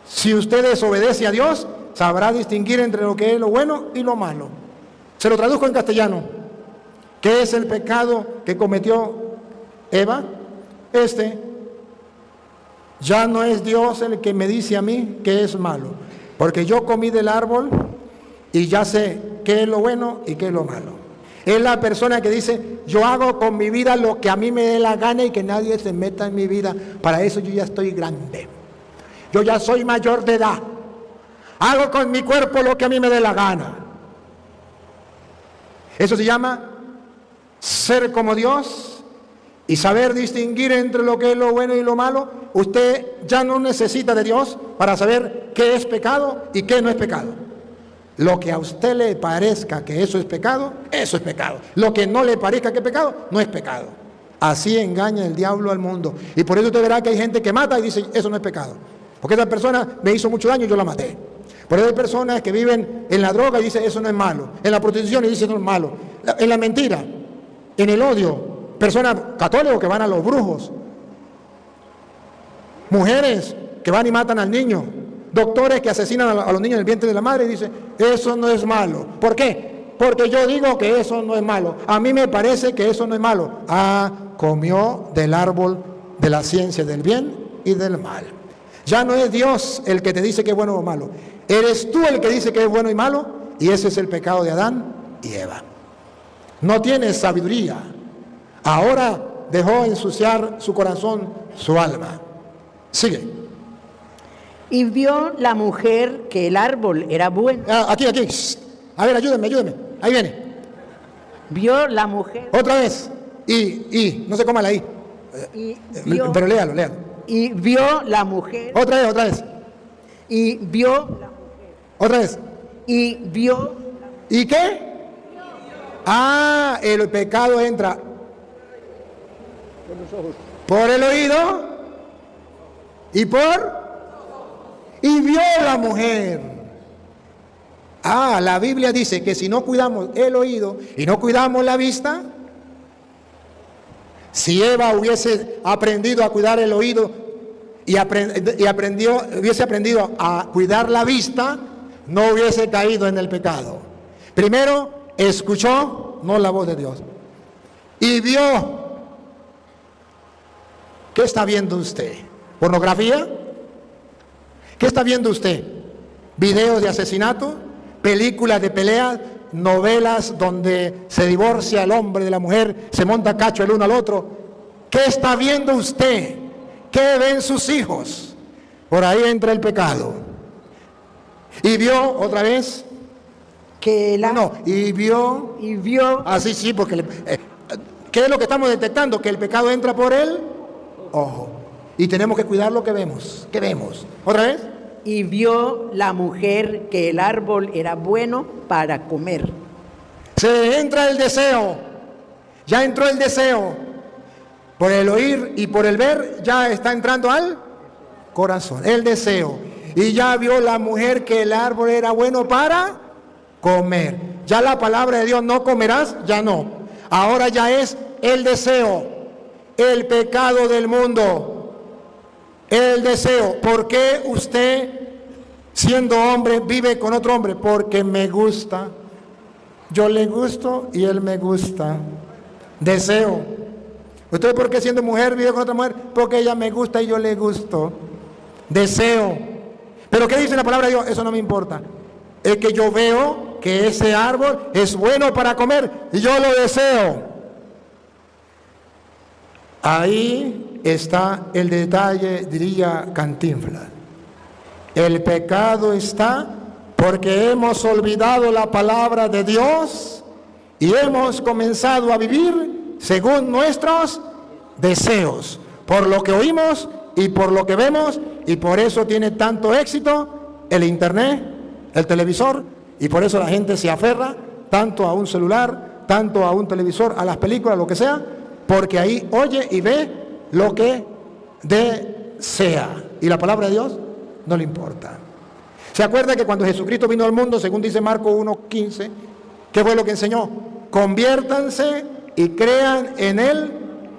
Si usted desobedece a Dios, sabrá distinguir entre lo que es lo bueno y lo malo. Se lo traduzco en castellano. ¿Qué es el pecado que cometió Eva? Ya no es Dios el que me dice a mí que es malo, porque yo comí del árbol y ya sé qué es lo bueno y qué es lo malo. Es la persona que dice, yo hago con mi vida lo que a mí me dé la gana y que nadie se meta en mi vida. Para eso yo ya estoy grande. Yo ya soy mayor de edad. Hago con mi cuerpo lo que a mí me dé la gana. Eso se llama ser como Dios y saber distinguir entre lo que es lo bueno y lo malo. Usted ya no necesita de Dios para saber qué es pecado y qué no es pecado. Lo que a usted le parezca que eso es pecado, eso es pecado. Lo que no le parezca que es pecado, no es pecado. Así engaña el diablo al mundo. Y por eso usted verá que hay gente que mata y dice, eso no es pecado. Porque esa persona me hizo mucho daño y yo la maté. Por eso hay personas que viven en la droga y dicen, eso no es malo. En la prostitución y dicen, no es malo. En la mentira, en el odio. Personas católicos que van a los brujos. Mujeres que van y matan al niño. Doctores que asesinan a los niños en el vientre de la madre y dicen, eso no es malo. ¿Por qué? Porque yo digo que eso no es malo. A mí me parece que eso no es malo. Ah, comió del árbol de la ciencia del bien y del mal. Ya no es Dios el que te dice que es bueno o malo. Eres tú el que dice que es bueno y malo, y ese es el pecado de Adán y Eva. No tienes sabiduría. Ahora dejó ensuciar su corazón, su alma. Sigue. Y vio la mujer que el árbol era bueno. Aquí. A ver, ayúdeme. Ahí viene. Vio la mujer. Otra vez. No se coma la I. Pero léalo. Y vio la mujer. Otra vez. Y vio la mujer. Otra vez. Y vio. ¿Y qué? Ah, el pecado entra por el oído y vio la mujer. Ah, la Biblia dice que si no cuidamos el oído y no cuidamos la vista, si Eva hubiese aprendido a cuidar el oído y hubiese aprendido a cuidar la vista, no hubiese caído en el pecado. Primero escuchó, no la voz de Dios, y vio. ¿Qué está viendo usted? ¿Pornografía? ¿Qué está viendo usted? ¿Videos de asesinato? ¿Películas de peleas? ¿Novelas donde se divorcia el hombre de la mujer, se monta cacho el uno al otro? ¿Qué está viendo usted? ¿Qué ven sus hijos? Por ahí entra el pecado. Y vio otra vez y vio. Así sí, porque ¿qué es lo que estamos detectando? Que el pecado entra por el ojo. Y tenemos que cuidar lo que vemos. ¿Qué vemos? ¿Otra vez? Y vio la mujer que el árbol era bueno para comer. Se entra el deseo. Ya entró el deseo. Por el oír y por el ver ya está entrando al corazón. El deseo. Y ya vio la mujer que el árbol era bueno para comer. Ya la palabra de Dios, no comerás, ya no. Ahora ya es el deseo. El pecado del mundo. El deseo. ¿Por qué usted, siendo hombre, vive con otro hombre? Porque me gusta. Yo le gusto y él me gusta. Deseo. ¿Usted por qué siendo mujer vive con otra mujer? Porque ella me gusta y yo le gusto. deseo. Pero ¿qué dice la palabra de Dios? Eso no me importa. Es que yo veo que ese árbol es bueno para comer y yo lo deseo. Ahí está el detalle, diría Cantinflas. El pecado está porque hemos olvidado la palabra de Dios y hemos comenzado a vivir según nuestros deseos, por lo que oímos y por lo que vemos, y por eso tiene tanto éxito el internet, el televisor, y por eso la gente se aferra tanto a un celular, tanto a un televisor, a las películas, lo que sea, porque ahí oye y ve lo que desea, y la palabra de Dios no le importa. ¿Se acuerda que cuando Jesucristo vino al mundo, según dice Marcos 1:15, qué fue lo que enseñó? Conviértanse y crean en el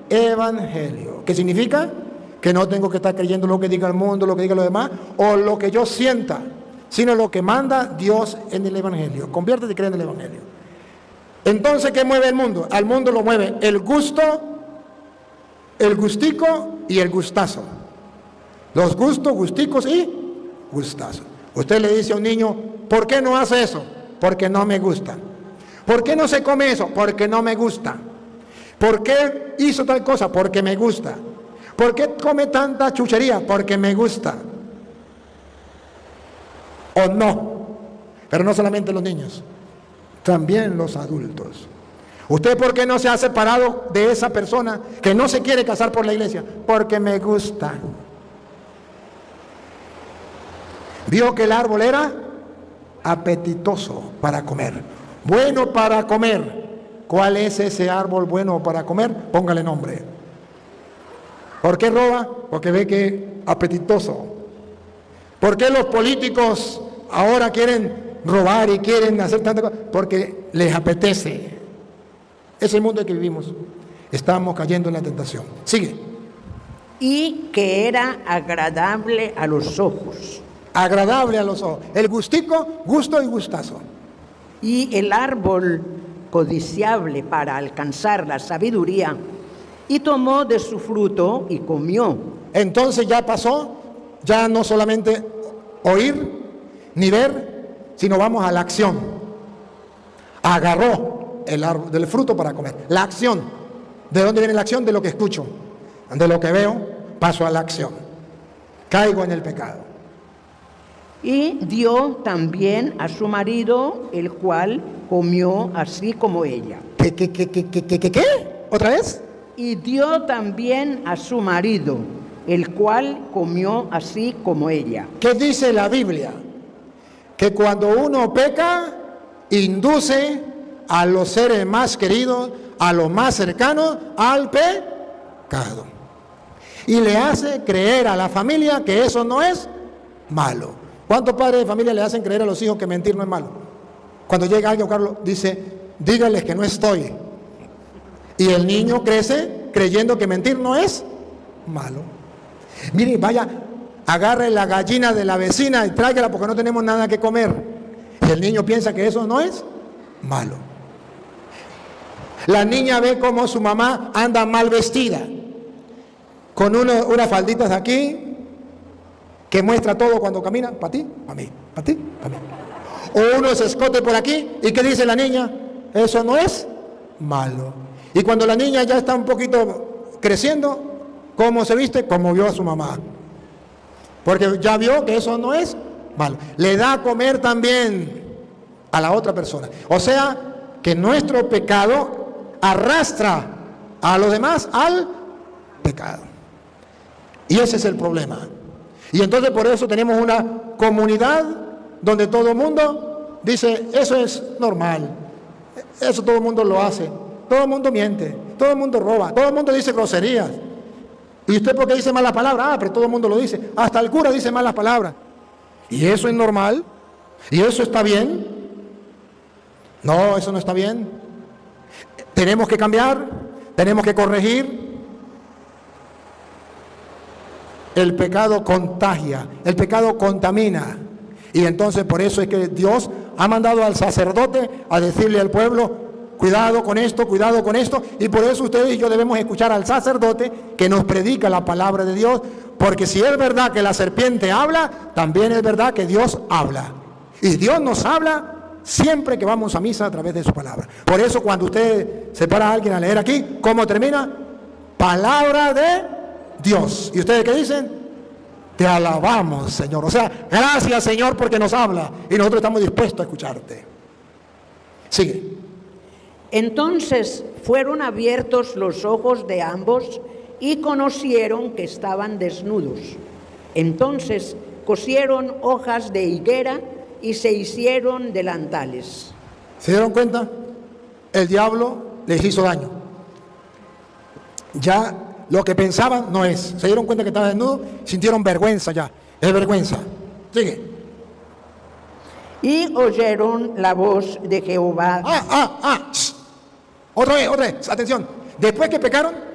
Evangelio. ¿Qué significa? Que no tengo que estar creyendo lo que diga el mundo, lo que diga los demás, o lo que yo sienta, sino lo que manda Dios en el Evangelio. Conviértete y crea en el Evangelio. Entonces, ¿qué mueve el mundo? Al mundo lo mueve el gusto, el gustico y el gustazo. Los gustos, gusticos y gustazos. Usted le dice a un niño, ¿por qué no hace eso? Porque no me gusta. ¿Por qué no se come eso? Porque no me gusta. ¿Por qué hizo tal cosa? Porque me gusta. ¿Por qué come tanta chuchería? Porque me gusta. ¿O no? Pero no solamente los niños, también los adultos. ¿Usted por qué no se ha separado de esa persona que no se quiere casar por la iglesia? Porque me gusta. Vio que el árbol era apetitoso para comer, bueno para comer. ¿Cuál es ese árbol bueno para comer? Póngale nombre. ¿Por qué roba? Porque ve que apetitoso. ¿Por qué los políticos ahora quieren robar y quieren hacer tantas cosas? Porque les apetece. Es el mundo en que vivimos. Estamos cayendo en la tentación. Sigue. Y que era agradable a los ojos. Agradable a los ojos. El gustico, gusto y gustazo. Y el árbol codiciable para alcanzar la sabiduría. Y tomó de su fruto y comió. Entonces ya pasó, ya no solamente oír ni ver, sino vamos a la acción. Agarró el árbol del fruto para comer. La acción. ¿De dónde viene la acción? De lo que escucho. De lo que veo, paso a la acción. Caigo en el pecado. Y dio también a su marido, el cual comió así como ella. ¿Qué? ¿Otra vez? Y dio también a su marido, el cual comió así como ella. ¿Qué dice la Biblia? Que cuando uno peca, induce a los seres más queridos, a los más cercanos, al pecado. Y le hace creer a la familia que eso no es malo. ¿Cuántos padres de familia le hacen creer a los hijos que mentir no es malo? Cuando llega alguien, Carlos, dice, dígales que no estoy. Y el niño crece creyendo que mentir no es malo. Mire, vaya, agarre la gallina de la vecina y tráigala porque no tenemos nada que comer. Y el niño piensa que eso no es malo. La niña ve cómo su mamá anda mal vestida, con unas falditas aquí, que muestra todo cuando camina, para ti, para mí, para ti, para mí. O unos escotes por aquí, ¿y qué dice la niña? Eso no es malo. Y cuando la niña ya está un poquito creciendo, ¿cómo se viste? Como vio a su mamá. Porque ya vio que eso no es malo. Le da a comer también a la otra persona. O sea, que nuestro pecado arrastra a los demás al pecado. Y ese es el problema. Y entonces por eso tenemos una comunidad donde todo el mundo dice, eso es normal, eso todo el mundo lo hace, todo el mundo miente, todo el mundo roba, todo el mundo dice groserías. ¿Y usted por qué dice malas palabras? Ah, pero todo el mundo lo dice, hasta el cura dice malas palabras. ¿Y eso es normal? ¿Y eso está bien? No, eso no está bien. Tenemos que cambiar, tenemos que corregir. El pecado contagia, el pecado contamina. Y entonces por eso es que Dios ha mandado al sacerdote a decirle al pueblo, cuidado con esto, cuidado con esto. Y por eso ustedes y yo debemos escuchar al sacerdote que nos predica la palabra de Dios, Porque si es verdad que la serpiente habla, también es verdad que Dios habla. Y Dios nos habla siempre que vamos a misa a través de su palabra. Por eso cuando usted se para a alguien a leer aquí, ¿cómo termina? Palabra de Dios. ¿Y ustedes qué dicen? Te alabamos, Señor. O sea, gracias, Señor, porque nos habla. Y nosotros estamos dispuestos a escucharte. Sigue. Entonces fueron abiertos los ojos de ambos y conocieron que estaban desnudos. Entonces cosieron hojas de higuera y se hicieron delantales. ¿Se dieron cuenta? El diablo les hizo daño. Ya lo que pensaban no es. Se dieron cuenta que estaba desnudo, sintieron vergüenza ya. Es vergüenza. Sigue. Y oyeron la voz de Jehová. Otra vez, atención. Después que pecaron,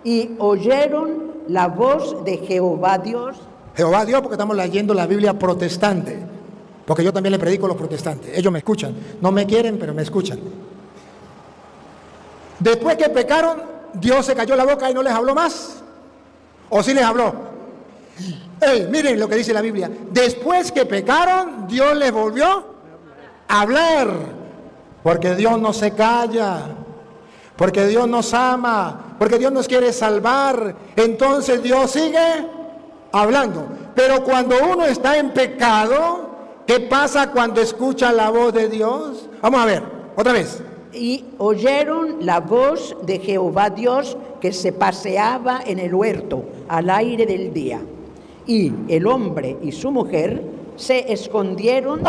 Y oyeron la voz de Jehová Dios. Jehová Dios, porque estamos leyendo la Biblia protestante. Porque yo también le predico a los protestantes. Ellos me escuchan. No me quieren, pero me escuchan. Después que pecaron, Dios se cayó la boca y no les habló más. ¿O sí les habló? Miren lo que dice la Biblia. Después que pecaron, Dios les volvió a hablar. Porque Dios no se calla. Porque Dios nos ama. Porque Dios nos quiere salvar. Entonces Dios sigue hablando. Pero cuando uno está en pecado, ¿qué pasa cuando escucha la voz de Dios? Vamos a ver, otra vez. Y oyeron la voz de Jehová Dios que se paseaba en el huerto al aire del día. Y el hombre y su mujer se escondieron.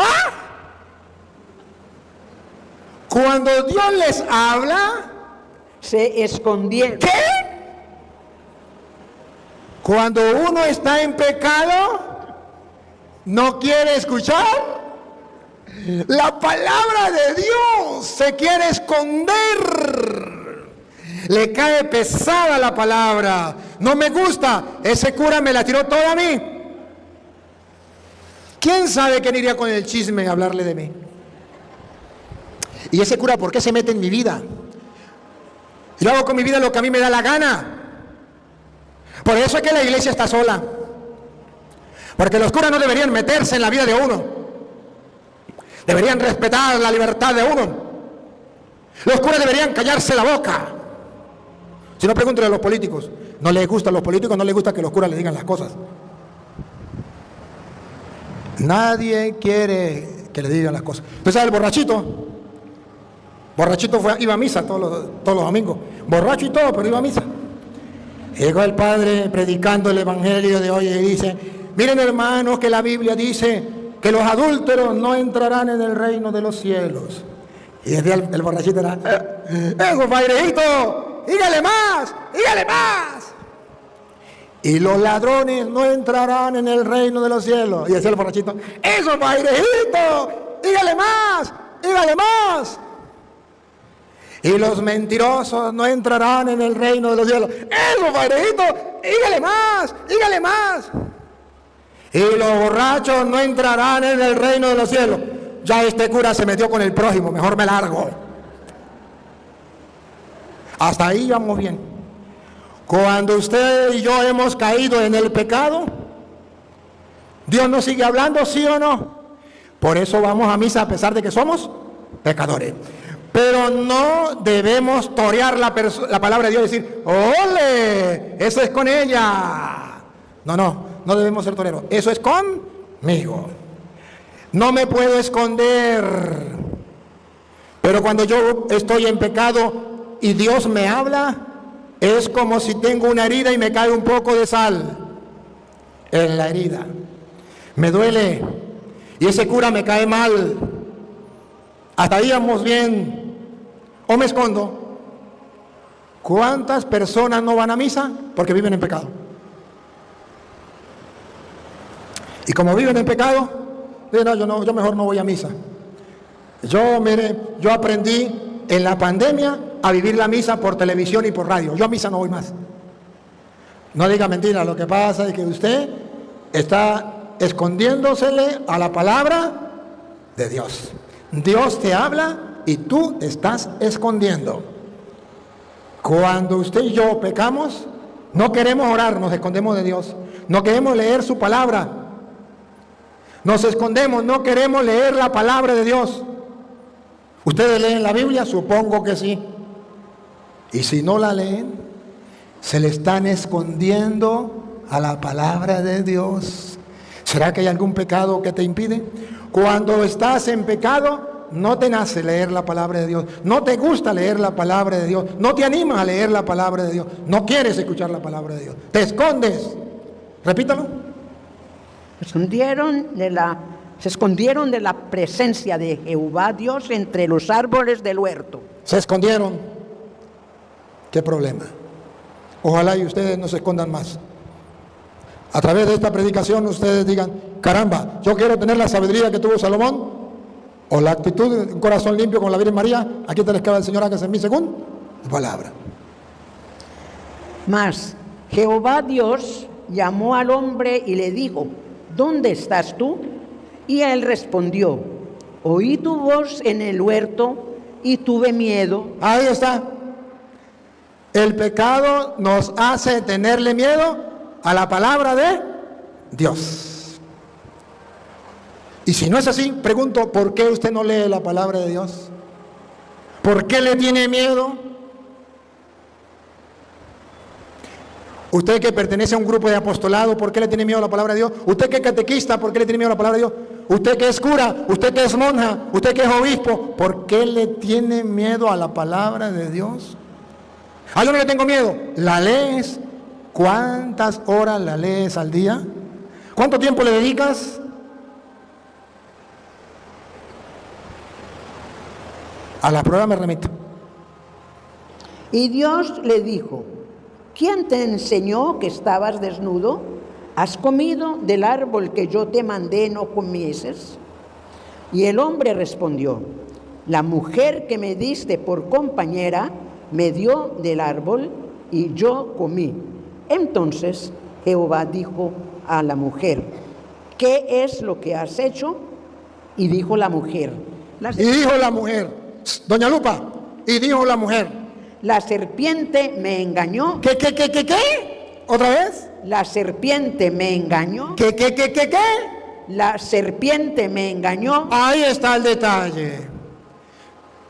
Cuando Dios les habla, Se escondieron. ¿qué? Cuando uno está en pecado, no quiere escuchar la palabra de Dios, se quiere esconder. Le cae pesada la palabra. No me gusta, ese cura me la tiró toda a mí. ¿Quién sabe quién iría con el chisme a hablarle de mí? Y ese cura, ¿por qué se mete en mi vida? Yo hago con mi vida lo que a mí me da la gana. Por eso es que la iglesia está sola. Porque los curas no deberían meterse en la vida de uno. Deberían respetar la libertad de uno. Los curas deberían callarse la boca. Si no, pregúntale a los políticos. No les gusta a los políticos, no les gusta que los curas les digan las cosas. Nadie quiere que le digan las cosas. Entonces el borrachito iba a misa todos los domingos. Borracho y todo, pero iba a misa. Llegó el padre predicando el evangelio de hoy y dice: miren, hermanos, que la Biblia dice que los adúlteros no entrarán en el reino de los cielos. Y decía el borrachito era: ¡eso, padrecito! ¡Dígale más! ¡Dígale más! Y los ladrones no entrarán en el reino de los cielos. Y decía el borrachito: ¡eso, padrecito! ¡Dígale más! ¡Dígale más! Y los mentirosos no entrarán en el reino de los cielos. ¡Eso, padrecito! ¡Dígale más! ¡Dígale más! Y los borrachos no entrarán en el reino de los cielos. Ya este cura se metió con el prójimo, mejor me largo. Hasta ahí vamos bien. Cuando usted y yo hemos caído en el pecado, Dios nos sigue hablando, ¿sí o no? Por eso vamos a misa a pesar de que somos pecadores. Pero no debemos torear la palabra de Dios y decir: ¡ole! Eso es con ella. No debemos ser toreros. Eso es conmigo. No me puedo esconder. Pero cuando yo estoy en pecado y Dios me habla, es como si tengo una herida y me cae un poco de sal en la herida. Me duele y ese cura me cae mal. Hasta ahí vamos bien. ¿O me escondo? ¿Cuántas personas no van a misa porque viven en pecado? Y como viven en pecado, yo mejor no voy a misa. Yo aprendí en la pandemia a vivir la misa por televisión y por radio. Yo a misa no voy más. No diga mentira, lo que pasa es que usted está escondiéndosele a la palabra de Dios. Dios te habla y tú te estás escondiendo. Cuando usted y yo pecamos, no queremos orar, nos escondemos de Dios. No queremos leer su palabra. Nos escondemos, no queremos leer la palabra de Dios. ¿Ustedes leen la Biblia? Supongo que sí. Y si no la leen, se le están escondiendo a la palabra de Dios. ¿Será que hay algún pecado que te impide? Cuando estás en pecado, no te nace leer la palabra de Dios. No te gusta leer la palabra de Dios. No te animas a leer la palabra de Dios. No quieres escuchar la palabra de Dios. Te escondes. Repítalo. Se escondieron de la presencia de Jehová Dios entre los árboles del huerto. Se escondieron. ¿Qué problema? Ojalá y ustedes no se escondan más. A través de esta predicación ustedes digan, caramba, yo quiero tener la sabiduría que tuvo Salomón, o la actitud de un corazón limpio con la Virgen María. Aquí te les queda el Señor, hágase en mí según su palabra. Mas Jehová Dios llamó al hombre y le dijo, ¿dónde estás tú? Y él respondió, oí tu voz en el huerto y tuve miedo. Ahí está. El pecado nos hace tenerle miedo a la palabra de Dios. Y si no es así, pregunto, ¿por qué usted no lee la palabra de Dios? ¿Por qué le tiene miedo? Usted que pertenece a un grupo de apostolado, ¿por qué le tiene miedo a la palabra de Dios? Usted que es catequista, ¿por qué le tiene miedo a la palabra de Dios? Usted que es cura, usted que es monja, usted que es obispo, ¿por qué le tiene miedo a la palabra de Dios? Yo no le tengo miedo. ¿La lees? ¿Cuántas horas la lees al día? ¿Cuánto tiempo le dedicas? A la prueba me remito. Y Dios le dijo, ¿quién te enseñó que estabas desnudo? ¿Has comido del árbol que yo te mandé no comieses? Y el hombre respondió, la mujer que me diste por compañera me dio del árbol y yo comí. Entonces Jehová dijo a la mujer, ¿qué es lo que has hecho? Y dijo la mujer. Doña Lupa, y dijo la mujer. La serpiente me engañó. ¿Qué? ¿Otra vez? La serpiente me engañó. ¿Qué? La serpiente me engañó. Ahí está el detalle.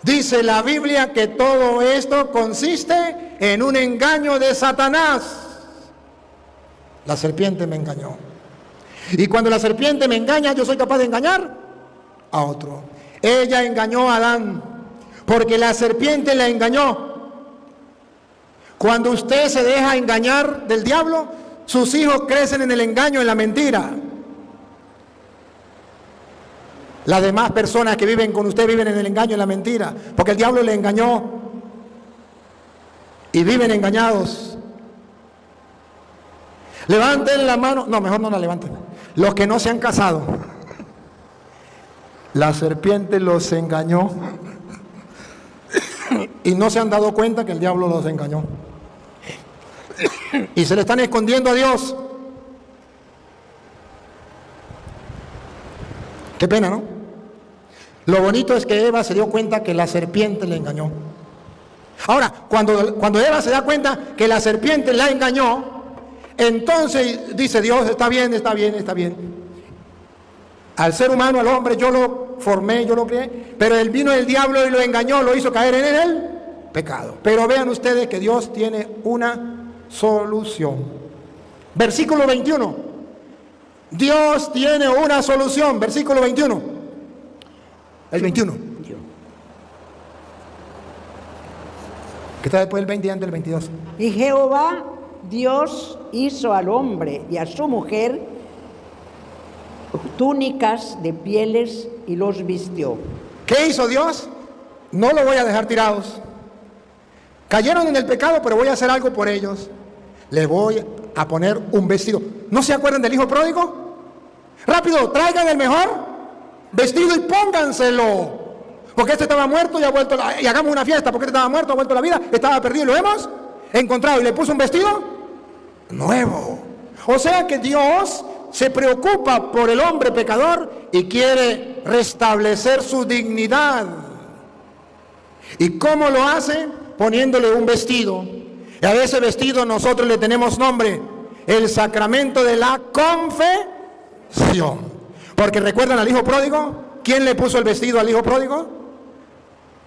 Dice la Biblia que todo esto consiste en un engaño de Satanás. La serpiente me engañó. Y cuando la serpiente me engaña, yo soy capaz de engañar a otro. Ella engañó a Adán, porque la serpiente la engañó. Cuando usted se deja engañar del diablo, sus hijos crecen en el engaño, en la mentira. Las demás personas que viven con usted viven en el engaño, en la mentira, porque el diablo le engañó y viven engañados. Levanten la mano, no, mejor no la levanten. Los que no se han casado, la serpiente los engañó y no se han dado cuenta que el diablo los engañó. Y se le están escondiendo a Dios. Qué pena, ¿no? Lo bonito es que Eva se dio cuenta que la serpiente le engañó. Ahora, cuando Eva se da cuenta que la serpiente la engañó, entonces dice Dios, está bien. Al ser humano, al hombre, yo lo formé, yo lo creé, pero él vino el diablo y lo engañó, lo hizo caer en el pecado. Pero vean ustedes que Dios tiene una solución. Versículo 21. Dios tiene una solución. Versículo 21. El 21. ¿Qué está después del 20 y antes del 22? Y Jehová Dios hizo al hombre y a su mujer túnicas de pieles y los vistió. ¿Qué hizo Dios? No lo voy a dejar tirados. Cayeron en el pecado, pero voy a hacer algo por ellos. Le voy a poner un vestido. ¿No se acuerdan del hijo pródigo? Rápido, traigan el mejor vestido y pónganselo. Porque este estaba muerto y ha vuelto, y hagamos una fiesta, porque este estaba muerto, ha vuelto a la vida, estaba perdido y lo hemos encontrado. Y le puso un vestido nuevo. O sea que Dios se preocupa por el hombre pecador y quiere restablecer su dignidad. ¿Y cómo lo hace? Poniéndole un vestido. Y a ese vestido nosotros le tenemos nombre. el sacramento de la confesión. Porque recuerdan al hijo pródigo. ¿Quién le puso el vestido al hijo pródigo?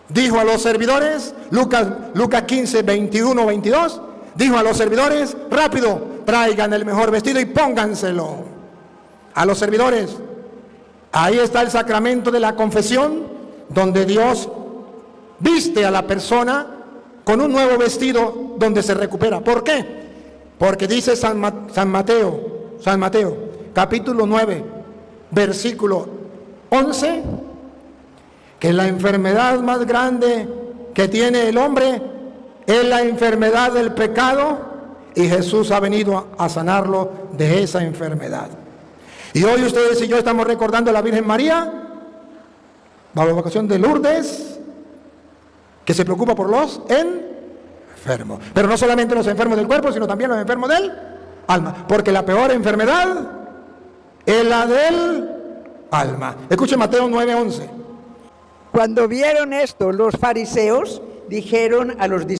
Dijo a los servidores, Lucas 15, 21, 22, dijo a los servidores, rápido, traigan el mejor vestido y pónganselo. A los servidores. Ahí está el sacramento de la confesión, donde Dios viste a la persona con un nuevo vestido donde se recupera. ¿Por qué? Porque dice San Mateo, capítulo 9, versículo 11, que la enfermedad más grande que tiene el hombre es la enfermedad del pecado, y Jesús ha venido a sanarlo de esa enfermedad. Y hoy ustedes y yo estamos recordando a la Virgen María, bajo la vocación de Lourdes, que se preocupa por los enfermos. Pero no solamente los enfermos del cuerpo, sino también los enfermos del alma. Porque la peor enfermedad es la del alma. Escuchen Mateo 9:11. Cuando vieron esto, los fariseos dijeron a los discípulos: